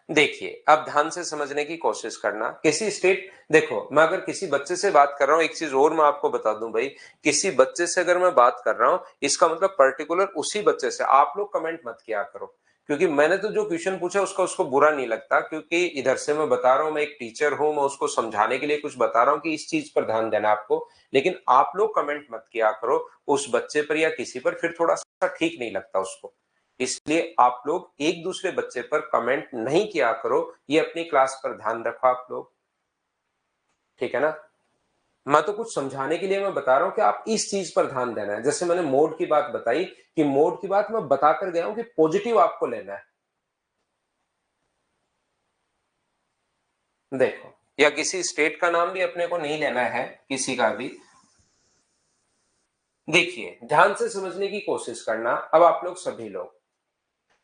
देखिए अब ध्यान से समझने की कोशिश करना, किसी स्टेट, देखो मैं अगर किसी बच्चे से बात कर रहा हूं, एक चीज और मैं आपको बता दूं भाई, किसी बच्चे से अगर मैं बात कर रहा हूं, इसका मतलब पर्टिकुलर उसी बच्चे से, आप लोग कमेंट मत किया करो, क्योंकि मैंने तो जो क्वेश्चन पूछा उसका उसको बुरा नहीं लगता, क्योंकि इधर से मैं बता रहा हूं, मैं एक टीचर हूं, मैं उसको समझाने के लिए कुछ बता रहा हूं कि इस चीज पर ध्यान देना आपको। लेकिन आप लोग कमेंट मत किया करो उस बच्चे पर या किसी पर, फिर थोड़ा सा ठीक नहीं लगता उसको। इसलिए आप लोग एक दूसरे बच्चे पर कमेंट नहीं किया करो, ये अपनी क्लास पर ध्यान रखो आप लोग, ठीक है ना। मैं तो कुछ समझाने के लिए मैं बता रहा हूं कि आप इस चीज पर ध्यान देना है। जैसे मैंने मोड की बात बताई, कि मोड की बात मैं बताकर गया हूं कि पॉजिटिव आपको लेना है। देखो, या किसी स्टेट का नाम भी अपने को नहीं लेना है, किसी का भी। देखिए, ध्यान से समझने की कोशिश करना। अब आप लोग सभी लोग,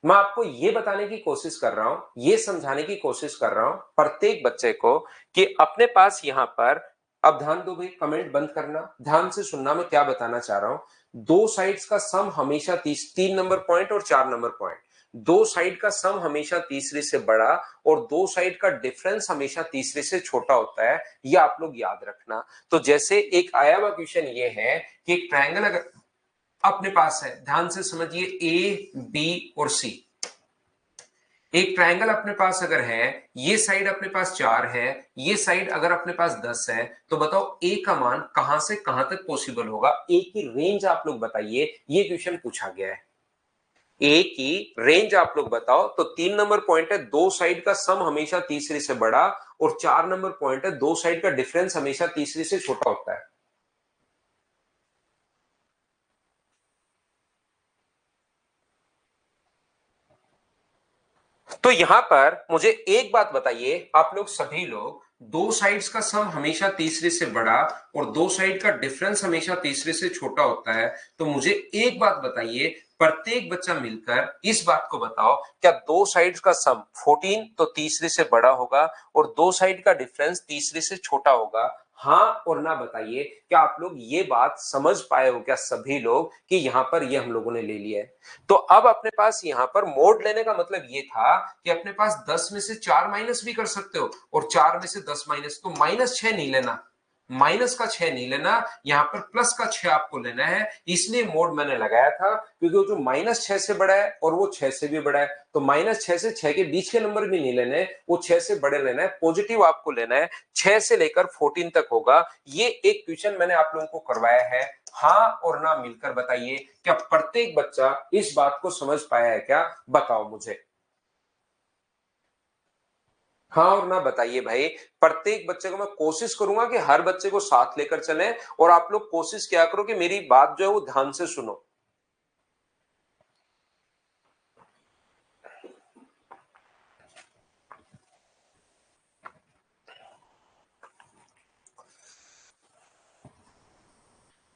मैं आपको ये बताने की कोशिश कर रहा हूं, ये समझाने की कोशिश कर रहा हूं प्रत्येक बच्चे को, कि अपने पास यहां पर, अब ध्यान दो भाई, कमेंट बंद करना, ध्यान से सुनना मैं क्या बताना चाह रहा हूं। दो साइड्स का सम हमेशा 3 नंबर पॉइंट और 4 नंबर पॉइंट, दो साइड का सम हमेशा तीसरे से बड़ा और दो साइड का डिफरेंस हमेशा तीसरे से छोटा होता है, ये आप लोग याद रखना। तो जैसे एक आया हुआ क्वेश्चन ये है कि एक ट्रायंगल अगर अपने पास है, ध्यान से समझिए, ए बी और सी। एक ट्रायंगल अपने पास अगर है, ये साइड अपने पास 4 है, ये साइड अगर अपने पास 10 है, तो बताओ ए का मान कहां से कहां तक पॉसिबल होगा, ए की रेंज आप लोग बताइए, ये क्वेश्चन पूछा गया है। ए की रेंज आप लोग बताओ। तो 3 नंबर पॉइंट है, दो साइड का सम हमेशा तीसरे से बड़ा, और 4 नंबर पॉइंट है, दो साइड का डिफरेंस हमेशा तीसरे से छोटा होता है। तो यहां पर मुझे एक बात बताइए आप लोग सभी लोग, दो साइड्स का सम हमेशा तीसरे से बड़ा और दो साइड का डिफरेंस हमेशा तीसरे से छोटा होता है। तो मुझे एक बात बताइए, प्रत्येक बच्चा मिलकर इस बात को बताओ, क्या दो साइड्स का सम 14 तो तीसरे से बड़ा होगा और दो साइड का डिफरेंस तीसरे से छोटा होगा? हाँ और ना बताइए। क्या आप लोग ये बात समझ पाए हो क्या सभी लोग, कि यहां पर ये हम लोगों ने ले लिया है। तो अब अपने पास यहां पर मोड लेने का मतलब ये था कि अपने पास 10 में से 4 माइनस भी कर सकते हो, और 4 में से 10 माइनस, तो -6 नहीं लेना, माइनस का 6 नहीं लेना, यहां पर प्लस का 6 आपको लेना है। इसलिए मोड मैंने लगाया था, क्योंकि वो जो -6 से बड़ा है और वो 6 से भी बड़ा है, तो -6 से 6 के बीच के नंबर भी नहीं लेने, वो 6 से बड़े लेना है, पॉजिटिव आपको लेना है। 6 से लेकर 14 तक होगा। ये एक क्वेश्चन मैंने आप लोगों को करवाया है। हाँ और ना मिलकर बताइए, क्या प्रत्येक बच्चा इस बात को समझ पाया है क्या? बताओ मुझे। हाँ और ना बताइए भाई। प्रत्येक बच्चे को मैं कोशिश करूंगा कि हर बच्चे को साथ लेकर चलें, और आप लोग कोशिश क्या करो कि मेरी बात जो है वो ध्यान से सुनो।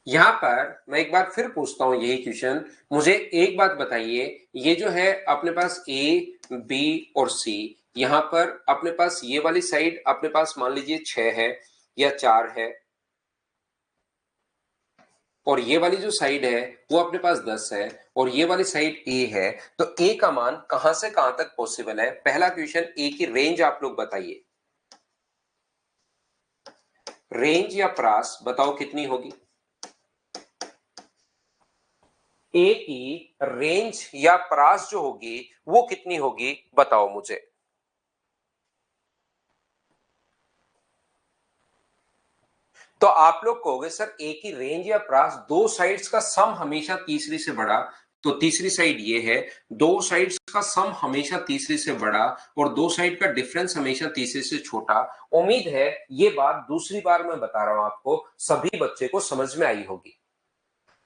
यहां पर मैं एक बार फिर पूछता हूं यही क्वेश्चन, मुझे एक बात बताइए, ये जो है अपने पास ए बी और सी, यहां पर अपने पास ये वाली साइड अपने पास मान लीजिए 6 है या 4 है, और ये वाली जो साइड है वो अपने पास 10 है, और ये वाली साइड ए है। तो ए का मान कहां से कहां तक पॉसिबल है? पहला क्वेश्चन, ए की रेंज आप लोग बताइए, रेंज या प्रास बताओ कितनी होगी? ए की रेंज या प्रास जो होगी वो कितनी होगी, बताओ मुझे। तो आप लोग कहोगे सर ए की रेंज या प्रास, दो साइड्स का सम हमेशा तीसरी से बड़ा, तो तीसरी साइड ये है, दो साइड्स का सम हमेशा तीसरी से बड़ा और दो साइड का डिफरेंस हमेशा तीसरे से छोटा। उम्मीद है ये बात दूसरी बार मैं बता रहा हूं आपको, सभी बच्चे को समझ में आई होगी।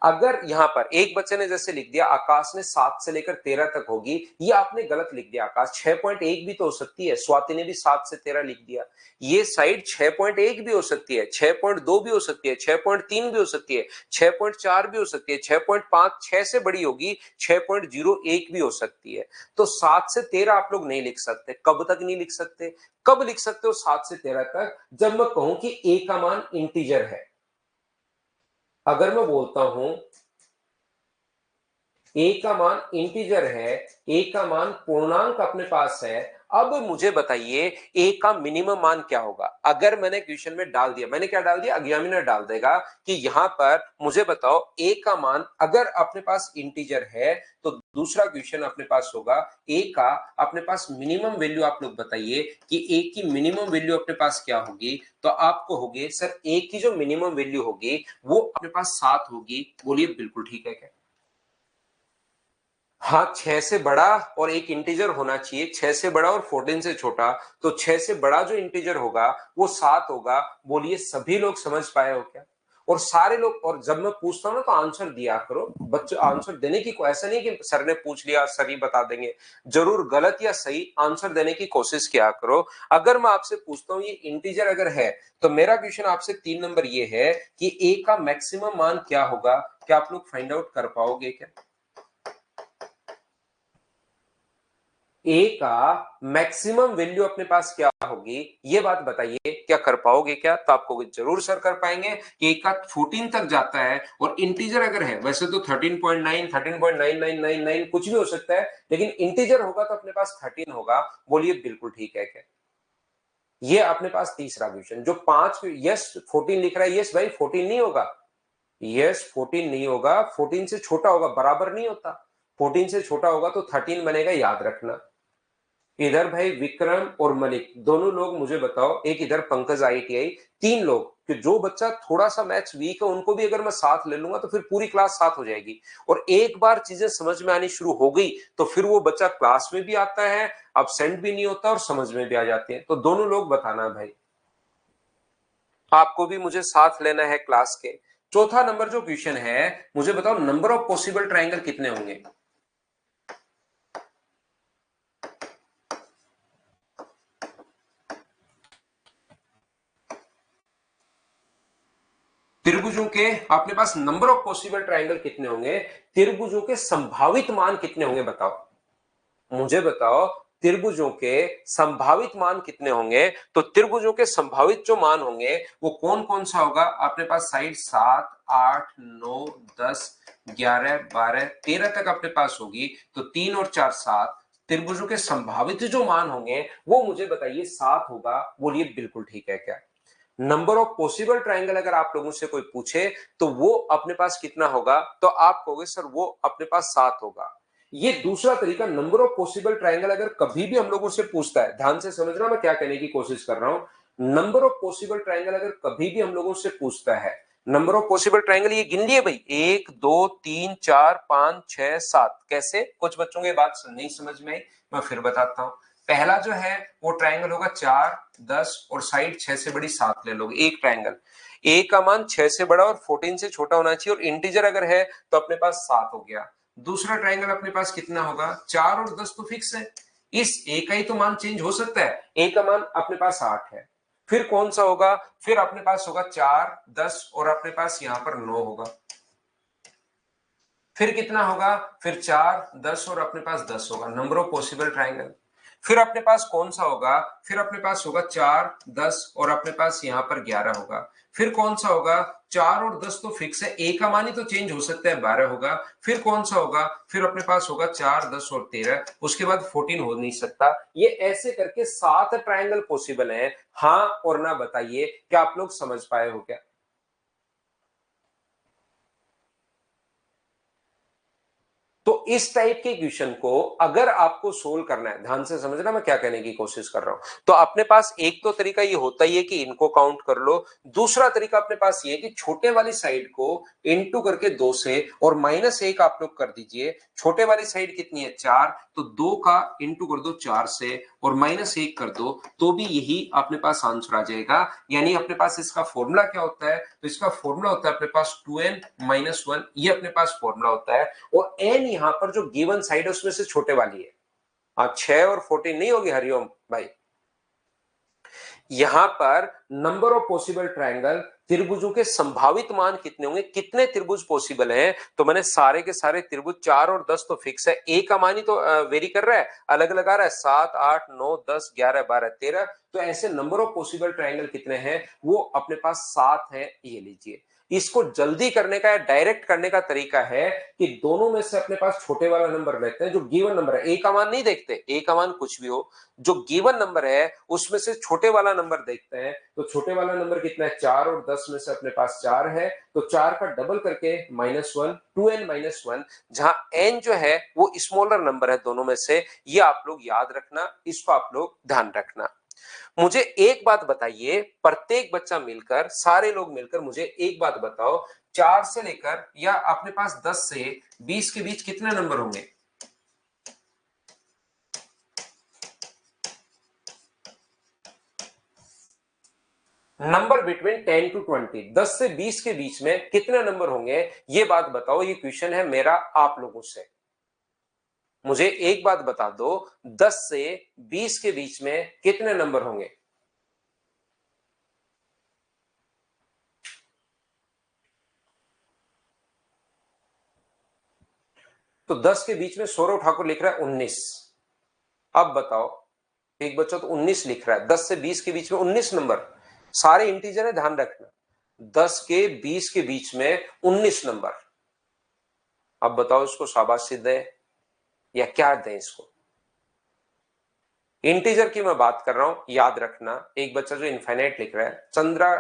अगर यहां पर एक बच्चे ने जैसे लिख दिया आकाश ने 7 से लेकर 13 तक होगी, ये आपने गलत लिख दिया। आकाश 6.1 भी तो हो सकती है, स्वाति ने भी 7 से 13 लिख दिया। ये साइड 6.1 भी हो सकती है, 6.2 भी हो सकती है, 6.3 भी हो सकती है, 6.4 भी हो सकती है, 6.5 6 से बड़ी होगी, 6.01 भी हो सकती है। तो 7 से 13 आप लोग नहीं लिख सकते। कब तक नहीं लिख सकते? कब लिख सकते हो 7 से 13 तक? जब मैं कहूं कि ए का मान इंटीजर है। अगर मैं बोलता हूं ए का मान इंटीजर है, ए का मान पूर्णांक अपने पास है, अब मुझे बताइए ए का मिनिमम मान क्या होगा। अगर मैंने क्वेश्चन में डाल दिया, मैंने क्या डाल दिया, एग्जामिनर डाल देगा कि यहां पर मुझे बताओ ए का मान, अगर अपने पास इंटीजर है तो दूसरा क्वेश्चन अपने पास होगा ए का अपने पास मिनिमम वैल्यू आप लोग बताइए कि ए की मिनिमम वैल्यू अपने पास क्या होगी। तो आपको होगी सर ए की जो मिनिमम वैल्यू होगी वो अपने पास 7 होगी। बोलिए बिल्कुल ठीक है क्या? हाँ, 6 से बड़ा और एक इंटीजर होना चाहिए, 6 से बड़ा और 14 से छोटा। तो 6 से बड़ा जो इंटीजर होगा वो 7 होगा। बोलिए सभी लोग समझ पाए हो क्या? और सारे लोग, और जब मैं पूछता हूं ना तो आंसर दिया करो बच्चों, आंसर देने की ऐसा नहीं कि सर ने पूछ लिया सर ही बता देंगे, जरूर गलत या सही आंसर देने की कोशिश किया करो। अगर मैं आपसे पूछता हूं ये इंटीजर अगर है तो मेरा क्वेश्चन आपसे 3 नंबर ये है कि ए का मैक्सिमम मान क्या होगा। क्या आप लोग फाइंड आउट कर पाओगे क्या? ए का मैक्सिमम वैल्यू अपने पास क्या होगी, ये बात बताइए, क्या कर पाओगे क्या? तो आपको जरूर सर कर पाएंगे कि ए का 14 तक जाता है और इंटीजर अगर है, वैसे तो 13.9 13.9999 कुछ भी हो सकता है, लेकिन इंटीजर होगा तो अपने पास 13 होगा। बोलिए बिल्कुल ठीक है क्या? ये अपने पास तीसरा क्वेश्चन जो 5, यस 14 लिख रहा है, यस भाई 14 नहीं होगा, यस 14 नहीं होगा, 14 से छोटा होगा, बराबर नहीं होता। 14 से छोटा होगा तो 13 बनेगा, याद रखना। इधर भाई विक्रम और मलिक दोनों लोग मुझे बताओ, एक इधर पंकज आईटीआई, 3 लोग, कि जो बच्चा थोड़ा सा मैथ्स वीक है उनको भी अगर मैं साथ ले लूंगा तो फिर पूरी क्लास साथ हो जाएगी। और एक बार चीजें समझ में आनी शुरू हो गई तो फिर वो बच्चा क्लास में भी आता है, अब्सेंट भी नहीं होता और समझ में भी आ जाती है। तो दोनों लोग बताना भाई, आपको भी मुझे साथ लेना है क्लास के। चौथा नंबर जो क्वेश्चन है, मुझे बताओ नंबर ऑफ पॉसिबल ट्राइंगल कितने होंगे। त्रिभुजों के अपने पास नंबर ऑफ पॉसिबल ट्राइंगल कितने होंगे, त्रिभुजों के संभावित मान कितने होंगे बताओ। मुझे बताओ त्रिभुजों के संभावित मान कितने होंगे। तो त्रिभुजों के संभावित जो मान होंगे वो कौन कौन सा होगा, अपने पास साइड 7 8 9 10 11 12 13 तक अपने पास होगी। तो 3 और 4 7, त्रिभुजों के संभावित जो मान होंगे वो मुझे बताइए 7 होगा। बोलिए बिल्कुल ठीक है क्या? नंबर ऑफ पॉसिबल ट्राइंगल अगर आप लोगों से कोई पूछे तो वो अपने पास कितना होगा, तो आप कहोगे सर वो अपने पास 7 होगा। ये दूसरा तरीका, नंबर ऑफ पॉसिबल ट्राइंगल अगर कभी भी हम लोगों से पूछता है, ध्यान से समझना मैं क्या कहने की कोशिश कर रहा हूं। नंबर ऑफ पॉसिबल ट्राइंगल अगर कभी भी हम लोगों से पूछता है, नंबर ऑफ पॉसिबल ट्राइंगल ये गिन लिए भाई, 1 2 3 4 5 6 7। कैसे, कुछ बच्चों की बात नहीं समझ में आई, मैं फिर बताता हूं। पहला जो है वो ट्राइंगल होगा 4 10 और साइड 6 से बड़ी 7 ले लोगे, एक ट्राइंगल। ए का मान 6 से बड़ा और 14 से छोटा होना चाहिए और इंटीजर अगर है तो अपने पास 7 हो गया। दूसरा ट्राइंगल अपने पास कितना होगा, 4 और 10 तो फिक्स है, इस ए का ही तो मान चेंज हो सकता है, ए का मान अपने पास 8 है। फिर कौन सा होगा, फिर अपने पास होगा 4 10 और अपने पास यहां पर 9 होगा। फिर कितना होगा, फिर 4 10 और अपने पास 10 होगा, नंबर ऑफ पॉसिबल ट्राइंगल। फिर अपने पास कौन सा होगा, फिर अपने पास होगा 4 10 और अपने पास यहां पर 11 होगा। फिर कौन सा होगा, 4 और 10 तो फिक्स है, ए का मान ही तो चेंज हो सकता है, 12 होगा। फिर कौन सा होगा, फिर अपने पास होगा 4 10 और 13, उसके बाद 14 हो नहीं सकता। ये ऐसे करके 7 ट्राइंगल पॉसिबल है। हाँ और ना बताइए, क्या आप लोग समझ पाए हो क्या? तो इस टाइप के क्वेश्चन को अगर आपको सोल्व करना है, ध्यान से समझना मैं क्या कहने की कोशिश कर रहा हूं, तो अपने पास एक तो तरीका ये होता ही है कि इनको काउंट कर लो। दूसरा तरीका अपने पास ये है कि छोटे वाली साइड को इंटू करके 2 से और -1 आप लोग कर दीजिए। छोटे वाली साइड कितनी है, 4, तो 2 का इंटू कर दो 4 से और -1 कर दो, तो भी यही अपने पास आंसर आ जाएगा। यानी अपने पास इसका फॉर्मूला क्या होता है, तो इसका फॉर्मूला होता है अपने पास 2n - 1, ये अपने पास फॉर्मूला होता है। और n यहां पर जो गिवन साइड है उसमें से छोटे वाली है। हाँ, 6 और 14 नहीं होगी हरिओम भाई। यहां पर नंबर ऑफ पॉसिबल ट्रायंगल, त्रिभुजों के संभावित मान कितने होंगे, कितने त्रिभुज पॉसिबल हैं, तो मैंने सारे के सारे त्रिभुज 4 और 10 तो फिक्स है, ए का मान ही तो वेरी कर रहा है, अलग अलग आ रहा है, 7 8 9 10 11 12 13। तो ऐसे नंबर ऑफ पॉसिबल ट्रायंगल कितने हैं, वो अपने पास 7 है, ये लीजिए। इसको जल्दी करने का या डायरेक्ट करने का तरीका है कि दोनों में से अपने पास छोटे वाला नंबर लेते हैं, जो गिवन नंबर है। ए का मान नहीं देखते, ए का मान कुछ भी हो, जो गिवन नंबर है उसमें से छोटे वाला नंबर देखते हैं। तो छोटे वाला नंबर कितना है, 4, और 10 में से अपने पास 4 है, तो 4 का डबल करके -1, 2n-1, जहां n जो है वो स्मॉलर नंबर है दोनों में से। ये आप लोग याद रखना, इसको आप लोग ध्यान रखना। मुझे एक बात बताइए, प्रत्येक बच्चा मिलकर, सारे लोग मिलकर मुझे एक बात बताओ, 4 से लेकर या अपने पास 10 से 20 के बीच कितने नंबर होंगे? नंबर बिटवीन 10 टू 20, 10 से 20 के बीच में कितने नंबर होंगे, ये बात बताओ। ये क्वेश्चन है मेरा आप लोगों से। मुझे एक बात बता दो, 10 से 20 के बीच में कितने नंबर होंगे? तो 10 के बीच में सौरव ठाकुर लिख रहा है 19। अब बताओ, एक बच्चा तो 19 लिख रहा है, 10 से 20 के बीच में 19 नंबर, सारे इंटीजर है, ध्यान रखना। 10 के 20 के बीच में 19 नंबर। अब बताओ इसको शाबाशी दें या क्या दें इसको? इंटीजर की मैं बात कर रहा हूं, याद रखना। एक बच्चा जो इनफाइनाइट लिख रहा है, चंद्रा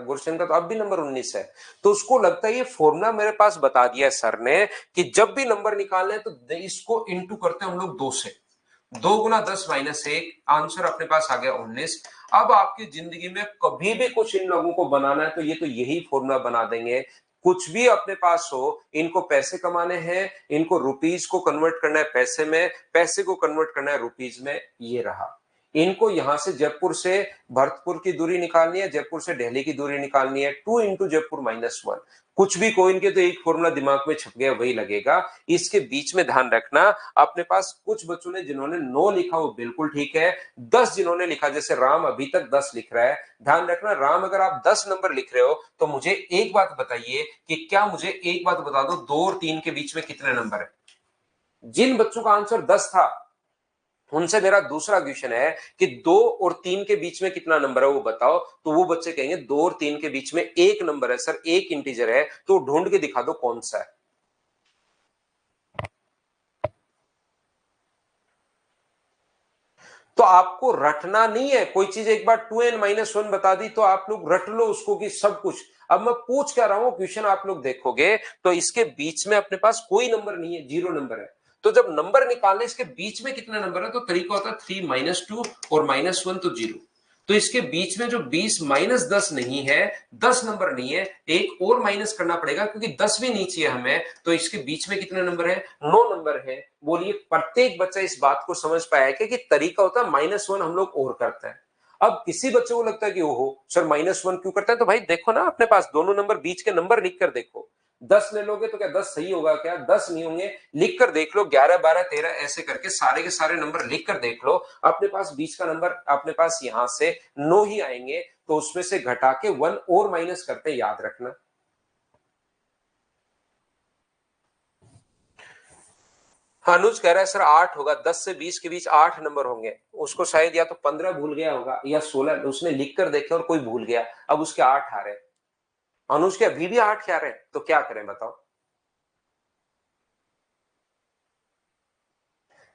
गुरशन का तो अब भी नंबर 19 है, तो उसको लगता है ये फॉर्मूला मेरे पास बता दिया सर ने कि जब भी नंबर निकालना है तो इसको इंटू करते हैं हम लोग 2 से। 2 गुना 10-1, आंसर अपने पास आ गया 19। अब आपकी जिंदगी में कभी भी कुछ इन लोगों को बनाना है तो ये तो यही फॉर्मूला बना देंगे। कुछ भी अपने पास हो, इनको पैसे कमाने हैं, इनको रुपीज को कन्वर्ट करना है पैसे में, पैसे को कन्वर्ट करना है रुपीज में, ये रहा। इनको यहां से जयपुर से भरतपुर की दूरी निकालनी है, जयपुर से दिल्ली की दूरी निकालनी है, 2 इंटू जयपुर -1। कुछ भी कोइन के तो एक फॉर्मूला दिमाग में छप गया, वही लगेगा। इसके बीच में ध्यान रखना, अपने पास कुछ बच्चों ने जिन्होंने 9 लिखा वो बिल्कुल ठीक है, 10 जिन्होंने लिखा, जैसे राम अभी तक 10 लिख रहा है, ध्यान रखना राम, अगर आप 10 नंबर लिख रहे हो तो मुझे एक बात बताइए कि क्या, मुझे एक बात बता दो, 2 और 3 के बीच में कितने नंबर है? जिन बच्चों का आंसर 10 था उनसे मेरा दूसरा क्वेश्चन है कि 2 और 3 के बीच में कितना नंबर है वो बताओ। तो वो बच्चे कहेंगे 2 और 3 के बीच में एक नंबर है सर, एक इंटीजर है, तो ढूंढ के दिखा दो कौन सा है। तो आपको रटना नहीं है कोई चीज, एक बार 2n-1 बता दी तो आप लोग रट लो उसको कि सब कुछ। अब मैं पूछ क्या रहा हूं, क्वेश्चन आप लोग देखोगे तो इसके बीच में अपने पास कोई नंबर नहीं है, 0 नंबर है। तो जब नंबर निकालने इसके बीच में कितने नंबर है, तो तरीका होता है 3-2 और -1 तो 0। तो इसके बीच में जो 20-10 नहीं है, 10 नंबर नहीं है, एक और माइनस करना पड़ेगा क्योंकि 10 भी नहीं चाहिए हमें। तो इसके बीच में कितने नंबर है, 9 नंबर है। बोलिए प्रत्येक बच्चा इस बात को समझ पाया कि तरीका होता है -1 हम लोग और करते हैं। अब किसी बच्चे को लगता है कि ओहो सर -1 क्यों करते हैं, तो भाई देखो ना अपने पास दोनों नंबर, बीच के नंबर लिख कर देखो। 10 ले लोगे तो क्या 10 सही होगा, क्या 10 नहीं होंगे, लिख कर देख लो, 11, 12, 13 ऐसे करके सारे के सारे नंबर लिख कर देख लो। अपने पास बीच का नंबर अपने पास यहां से 9 ही आएंगे, तो उसमें से घटा के 1 और माइनस करते, याद रखना। अनुज कह रहा है सर 8 होगा, 10 से 20 के बीच 8 नंबर होंगे। उसको शायद या तो 15 भूल गया होगा या 16 उसने लिख कर देखे और कोई भूल गया, अब उसके 8 आ रहे हैं। अनुज के अभी भी 8 आ रहे हैं, तो क्या करें बताओ?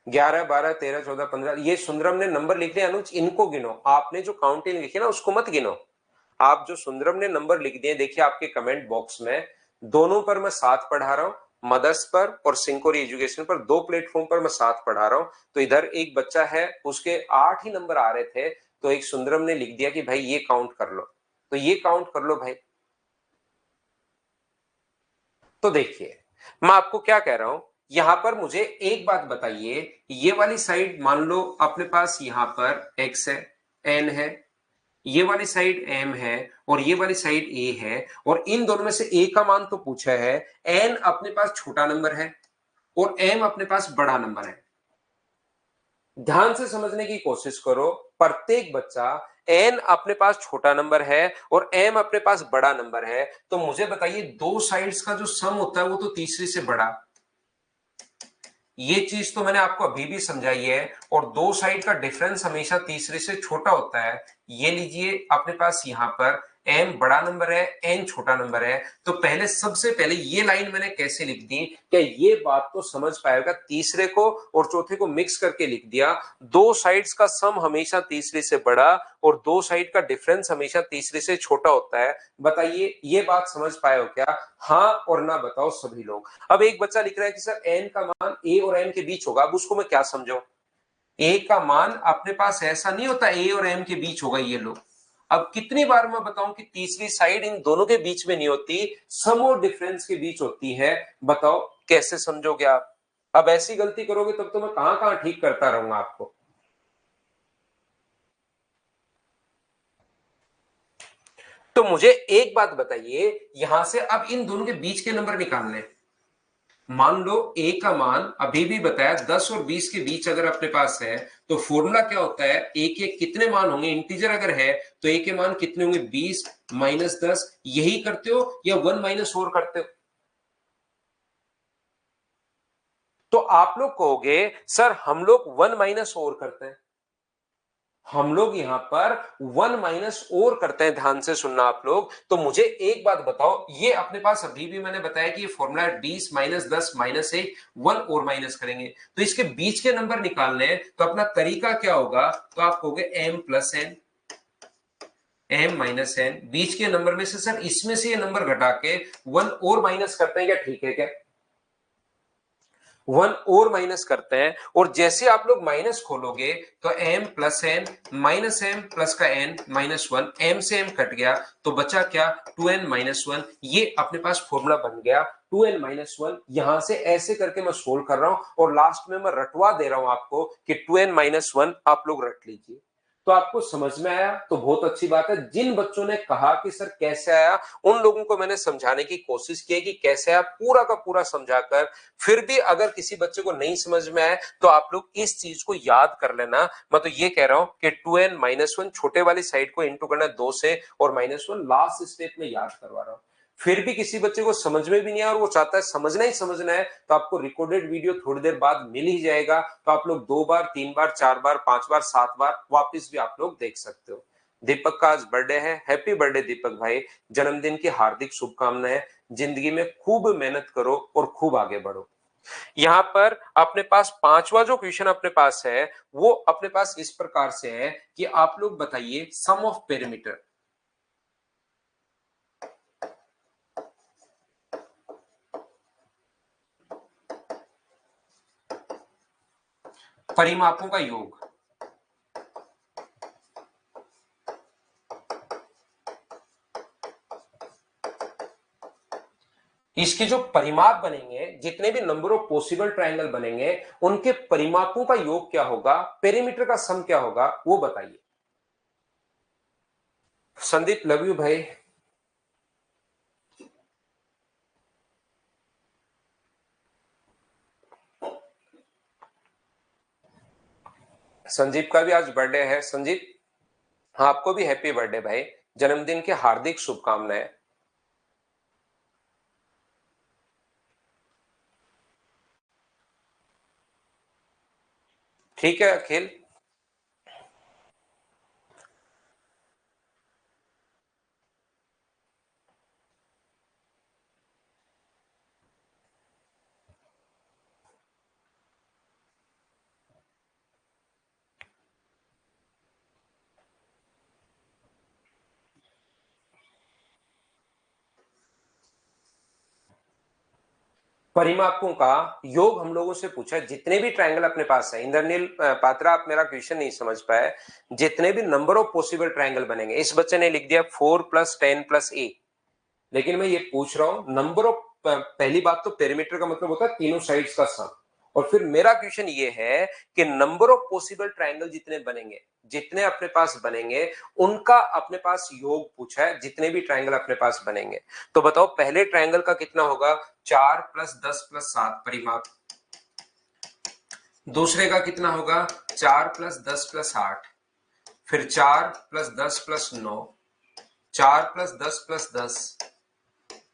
11, 12, 13, 14, 15, ये सुंदरम ने नंबर लिख दिया। अनुज इनको गिनो, आपने जो काउंटिंग लिखी ना उसको मत गिनो। आप जो सुंदरम ने नंबर लिख दिए, देखिए आपके कमेंट बॉक्स में दोनों पर मैं 7 पढ़ा रहा हूं, मदर्स पर और सिंकोरी एजुकेशन पर, 2 प्लेटफॉर्म पर मैं 7 पढ़ा रहा हूं। तो इधर एक बच्चा है उसके 8 ही नंबर आ रहे थे, तो एक सुंदरम ने लिख दिया कि भाई ये काउंट कर लो, तो ये काउंट कर लो भाई। तो देखिए मैं आपको क्या कह रहा हूं, यहां पर मुझे एक बात बताइए, ये वाली साइड मान लो अपने पास यहां पर x है, n है, ये वाली साइड m है और ये वाली साइड a है, और इन दोनों में से a का मान तो पूछा है, n अपने पास छोटा नंबर है और m अपने पास बड़ा नंबर है। ध्यान से समझने की कोशिश करो, प्रत्येक बच्चा, n अपने पास छोटा नंबर है और m अपने पास बड़ा नंबर है, तो मुझे बताइए दो साइड्स का जो सम होता है वो तो तीसरी से बड़ा। ये चीज तो मैंने आपको अभी भी समझाई है, और दो साइड का डिफरेंस हमेशा तीसरे से छोटा होता है। ये लीजिए अपने पास यहां पर m बड़ा नंबर है, n छोटा नंबर है। तो पहले सबसे पहले ये लाइन मैंने कैसे लिख दी, क्या ये बात तो समझ पाएगा, तीसरे को और चौथे को मिक्स करके लिख दिया। दो साइड्स का सम हमेशा तीसरे से बड़ा और दो साइड का डिफरेंस हमेशा तीसरे से छोटा होता है। बताइए ये बात समझ पाए हो क्या? हाँ और ना बताओ सभी लोग। अब एक बच्चा लिख रहा है कि सर n का मान a और m के बीच होगा। अब उसको मैं क्या समझाऊं? a का मान अपने पास ऐसा नहीं होता a और m के बीच होगा, ये लो। अब कितनी बार मैं बताऊं कि तीसरी साइड इन दोनों के बीच में नहीं होती, सम और डिफरेंस के बीच होती है। बताओ कैसे समझोगे आप? अब ऐसी गलती करोगे तब तो मैं कहां कहां ठीक करता रहूंगा आपको। तो मुझे एक बात बताइए, यहां से अब इन दोनों के बीच के नंबर निकालने। मान लो a का मान अभी भी बताया 10 और 20 के बीच अगर अपने पास है, तो फॉर्मूला क्या होता है, a के कितने मान होंगे, इंटीजर अगर है तो a के मान कितने होंगे, 20 माइनस 10। यही करते हो या 1 माइनस और करते हो? तो आप लोग कहोगे सर हम लोग 1 माइनस और करते हैं। हम लोग यहां पर 1 माइनस और करते हैं, ध्यान से सुनना आप लोग। तो मुझे एक बात बताओ, ये अपने पास अभी भी मैंने बताया कि ये फॉर्मूला 20 माइनस 10 माइनस 1, 1 और माइनस करेंगे तो इसके बीच के नंबर निकालने हैं। तो अपना तरीका क्या होगा, तो आप कहोगे m plus N, m minus N, बीच के नंबर में से सर इसमें से ये नंबर घटा के 1 और माइनस करते हैं क्या? ठीक है क्या? 1 और माइनस करते हैं और जैसे आप लोग माइनस खोलोगे तो m plus N minus M plus का n माइनस 1, m से m कट गया तो बचा क्या, 2n माइनस 1। ये अपने पास फॉर्मूला बन गया 2n माइनस 1। यहां से ऐसे करके मैं सोल्व कर रहा हूं और लास्ट में मैं रटवा दे रहा हूं आपको कि 2n माइनस 1 आप लोग रट लीजिए। तो आपको समझ में आया तो बहुत अच्छी बात है। जिन बच्चों ने कहा कि सर कैसे आया, उन लोगों को मैंने समझाने की कोशिश की कि कैसे आया, पूरा का पूरा समझाकर। फिर भी अगर किसी बच्चे को नहीं समझ में आए तो आप लोग इस चीज को याद कर लेना। मैं तो ये कह रहा हूं कि 2n माइनस 1 छोटे वाली साइड को इंटू करना 2 से और माइनस 1 लास्ट स्टेप में याद करवा रहा हूं। फिर भी किसी बच्चे को समझ में भी नहीं आया और वो चाहता है समझना ही समझना है, तो आपको रिकॉर्डेड वीडियो थोड़ी देर बाद मिल ही जाएगा। तो आप लोग 2 बार 3 बार 4 बार 5 बार 7 बार वापस भी आप लोग देख सकते हो। दीपक का आज बर्थडे है, हैप्पी बर्थडे दीपक भाई, जन्मदिन की हार्दिक शुभकामनाएं। जिंदगी में खूब मेहनत करो और खूब आगे बढ़ो। यहां पर अपने पास पांचवा जो क्वेश्चन अपने पास है वो अपने पास इस प्रकार से है कि आप लोग बताइए सम ऑफ पेरीमीटर, परिमापों का योग। इसके जो परिमाप बनेंगे, जितने भी नंबर ऑफ पॉसिबल ट्रायंगल बनेंगे, उनके परिमापों का योग क्या होगा, पेरीमीटर का सम क्या होगा, वो बताइए। संदीप लव यू भाई। संजीव का भी आज बर्थडे है। संजीव, हाँ आपको भी हैप्पी बर्थडे भाई, जन्मदिन की हार्दिक शुभकामनाएं। ठीक है अखिल। परिमापों का योग हम लोगों से पूछा है, जितने भी ट्रायंगल अपने पास है। इंद्रनील पात्रा, आप मेरा क्वेश्चन नहीं समझ पाए। जितने भी नंबर ऑफ पॉसिबल ट्रायंगल बनेंगे, इस बच्चे ने लिख दिया 4 प्लस 10 प्लस ए, लेकिन मैं ये पूछ रहा हूं नंबर ऑफ, पहली बात तो पेरीमीटर का मतलब होता है तीनों साइड्स का सम। और फिर मेरा क्वेश्चन ये है कि नंबर ऑफ पॉसिबल ट्रायंगल जितने बनेंगे, जितने अपने पास बनेंगे, उनका अपने पास योग पूछा है, जितने भी ट्रायंगल अपने पास बनेंगे। तो बताओ पहले ट्रायंगल का कितना होगा, 4 प्लस 10 प्लस 7 परिमाप। दूसरे का कितना होगा, 4 प्लस 10 प्लस 8, फिर 4 plus 10 plus 9, 4 plus 10 plus 10,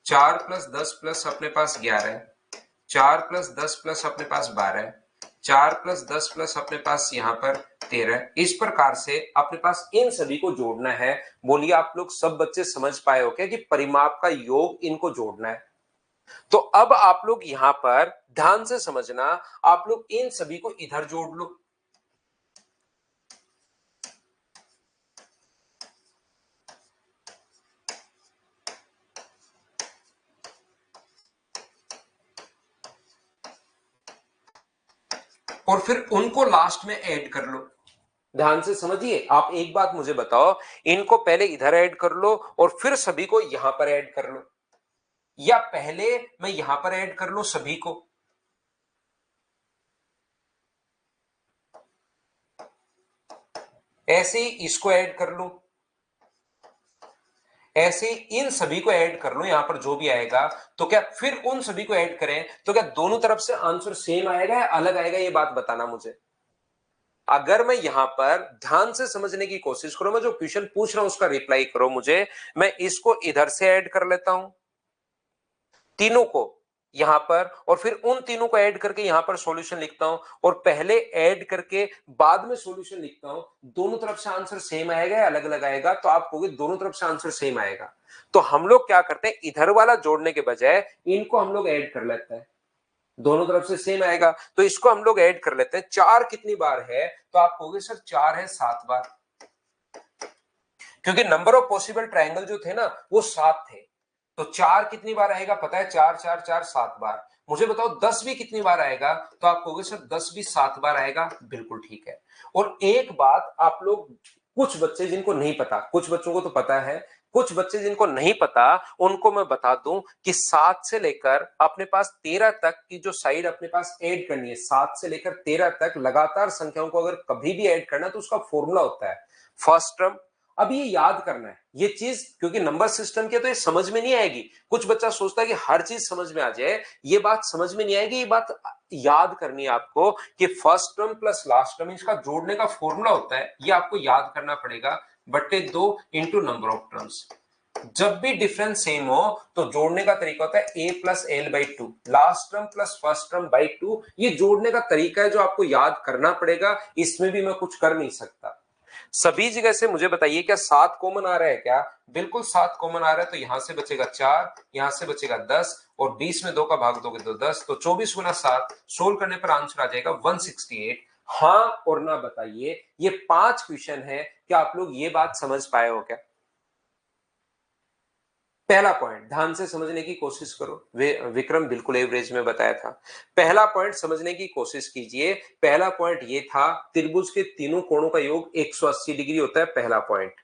4 plus 10 plus अपने पास 11, 4 प्लस 10 प्लस अपने पास 12, 4 प्लस 10 प्लस अपने पास यहां पर 13। इस प्रकार से अपने पास इन सभी को जोड़ना है। बोलिए आप लोग सब बच्चे समझ पाए हो क्या कि परिमाप का योग इनको जोड़ना है। तो अब आप लोग यहां पर ध्यान से समझना, आप लोग इन सभी को इधर जोड़ लो। और फिर उनको लास्ट में ऐड कर लो। ध्यान से समझिए, आप एक बात मुझे बताओ, इनको पहले इधर ऐड कर लो और फिर सभी को यहां पर ऐड कर लो, या पहले मैं यहां पर ऐड कर लूं सभी को? ऐसे ही इसको ऐड कर लूं, ऐसे इन सभी को ऐड कर लो, यहां पर जो भी आएगा। तो क्या फिर उन सभी को ऐड करें तो क्या दोनों तरफ से आंसर सेम आएगा या अलग आएगा, ये बात बताना मुझे। अगर मैं यहां पर ध्यान से समझने की कोशिश करो, मैं जो क्वेश्चन पूछ रहा हूं उसका रिप्लाई करो मुझे। मैं इसको इधर से ऐड कर लेता हूं, तीनों को यहां पर, और फिर उन तीनों को ऐड करके यहां पर सॉल्यूशन लिखता हूं, और पहले ऐड करके बाद में सॉल्यूशन लिखता हूं। दोनों तरफ से आंसर सेम आएगा या अलग अलग आएगा? तो आप कहोगे दोनों तरफ से आंसर सेम आएगा। तो हम लोग क्या करते हैं, इधर वाला जोड़ने के बजाय इनको हम लोग ऐड कर लेते हैं। दोनों तरफ से सेम आएगा तो इसको हम लोग ऐड कर लेते हैं। 4 कितनी बार है? तो आप कहोगे सर 4 है 7 बार, क्योंकि नंबर ऑफ पॉसिबल ट्रायंगल जो थे ना वो 7 थे। तो 4 कितनी बार आएगा पता है? 4 4 4 7 बार। मुझे बताओ 10 भी कितनी बार आएगा? तो आप कहोगे सर 10 भी 7 बार आएगा। बिल्कुल ठीक है। और एक बात आप लोग, कुछ बच्चे जिनको नहीं पता, कुछ बच्चों को तो पता है, कुछ बच्चे जिनको नहीं पता उनको मैं बता दूं कि 7 से लेकर अपने पास 13 तक की जो साइड अपने पास ऐड करनी है, 7 से लेकर 13 तक लगातार संख्याओं को अगर कभी भी ऐड करना है तो उसका फॉर्मूला होता है फर्स्ट टर्म। अब ये याद करना है ये चीज, क्योंकि नंबर सिस्टम के तो ये समझ में नहीं आएगी। कुछ बच्चा सोचता है कि हर चीज समझ में आ जाए, ये बात समझ में नहीं आएगी। ये बात याद करनी है आपको कि first term plus last term इसका जोड़ने का फॉर्मूला होता है, ये आपको याद करना पड़ेगा। बट्टे 2 इंटू नंबर ऑफ टर्म्स। जब भी डिफरेंस सेम हो तो जोड़ने का तरीका होता है a plus L by two, last term plus first term by two. ये जोड़ने का तरीका है जो आपको याद करना पड़ेगा, इसमें भी मैं कुछ कर नहीं सकता। सभी जगह से मुझे बताइए क्या 7 कॉमन आ रहा है क्या? बिल्कुल 7 कॉमन आ रहा है। तो यहां से बचेगा 4, यहां से बचेगा 10, और 20 में 2 का भाग दोगे तो 10, तो 24 गुना 7 सोल्व करने पर आंसर आ जाएगा 168। हाँ और ना बताइए, ये 5 क्वेश्चन है, क्या आप लोग ये बात समझ पाए हो क्या? पहला पॉइंट ध्यान से समझने की कोशिश करो। विक्रम बिल्कुल एवरेज में बताया था। पहला पॉइंट समझने की कोशिश कीजिए। पहला पॉइंट ये था त्रिभुज के तीनों कोणों का योग 180 डिग्री होता है, पहला पॉइंट।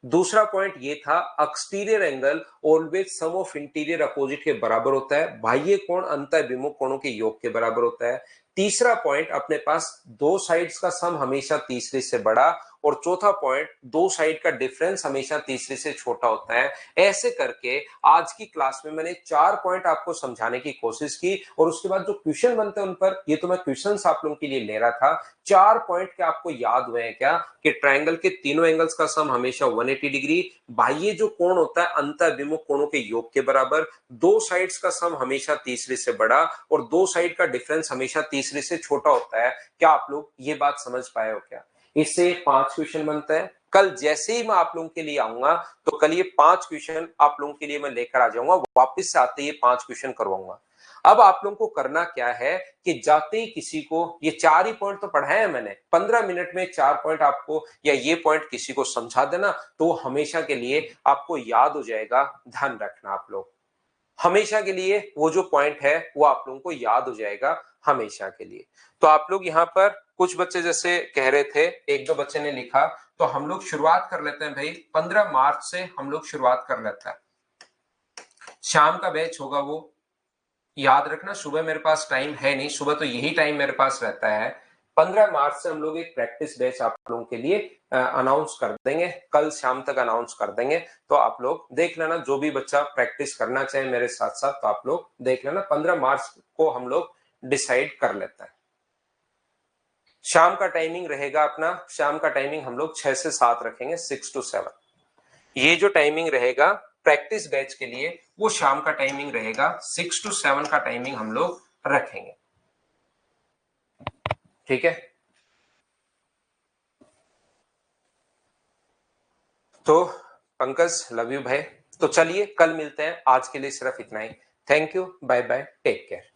दूसरा पॉइंट ये था exterior angle always sum of interior opposite के बराबर होता है, बाह्य कोण अंतःविमुख कोणों के योग के बराबर होता है। तीसरा पॉइंट अपने पास दो साइड्स का सम हमेशा तीसरे से बड़ा, और चौथा पॉइंट दो साइड का डिफरेंस हमेशा तीसरे से छोटा होता है। ऐसे करके आज की क्लास में मैंने 4 पॉइंट आपको समझाने की कोशिश की, और उसके बाद जो क्वेश्चन बनते हैं उन पर, ये तो मैं क्वेश्चंस आप लोगों के लिए ले रहा था। 4 पॉइंट के आपको याद हुए हैं क्या? कि ट्रायंगल के तीनों एंगल्स का सम हमेशा 180 डिग्री, बाह्य जो कोण होता है अंतःविमुख कोणों के योग के बराबर, दो साइड्स का सम हमेशा तीसरे से बड़ा, और दो साइड का डिफरेंस हमेशा तीसरे से छोटा होता है। क्या आप लोग ये बात समझ पाए हो क्या? इससे 5 क्वेश्चन बनता है। कल जैसे ही मैं आप लोगों के लिए आऊंगा तो कल ये 5 क्वेश्चन आप लोगों के लिए मैं लेकर आ जाऊंगा, वापस से आते ही 5 क्वेश्चन करवाऊंगा। अब आप लोगों को करना क्या है कि जाते ही किसी को, ये 4 ही पॉइंट तो पढ़ाए हैं मैंने, 15 मिनट में 4 पॉइंट आपको, या ये पॉइंट किसी को समझा देना, तो हमेशा के लिए आपको याद हो जाएगा। ध्यान रखना आप लोग, हमेशा के लिए वो जो पॉइंट है वो आप लोगों को याद हो जाएगा हमेशा के लिए। तो आप लोग यहाँ पर कुछ बच्चे जैसे कह रहे थे, एक दो बच्चे ने लिखा, तो हम लोग शुरुआत कर लेते हैं भाई। 15 मार्च से हम लोग शुरुआत कर लेते हैं। शाम का बैच होगा वो, याद रखना। सुबह मेरे पास टाइम है नहीं, सुबह तो यही टाइम मेरे पास रहता है। 15 मार्च से हम लोग एक प्रैक्टिस बैच आप लोगों के लिए अनाउंस कर देंगे, कल शाम तक अनाउंस कर देंगे। तो आप लोग देख लेना, जो भी बच्चा प्रैक्टिस करना चाहे मेरे साथ साथ, तो आप लोग देख लेना। 15 मार्च को हम लोग डिसाइड कर लेते हैं। शाम का टाइमिंग रहेगा अपना, शाम का टाइमिंग हम लोग 6 से 7 रखेंगे, 6 to 7। ये जो टाइमिंग रहेगा प्रैक्टिस बैच के लिए, वो शाम का टाइमिंग रहेगा, 6 to 7 का टाइमिंग हम लोग रखेंगे। ठीक है। तो पंकज, लव यू भाई। तो चलिए कल मिलते हैं, आज के लिए सिर्फ इतना ही। Thank you, bye bye, take care.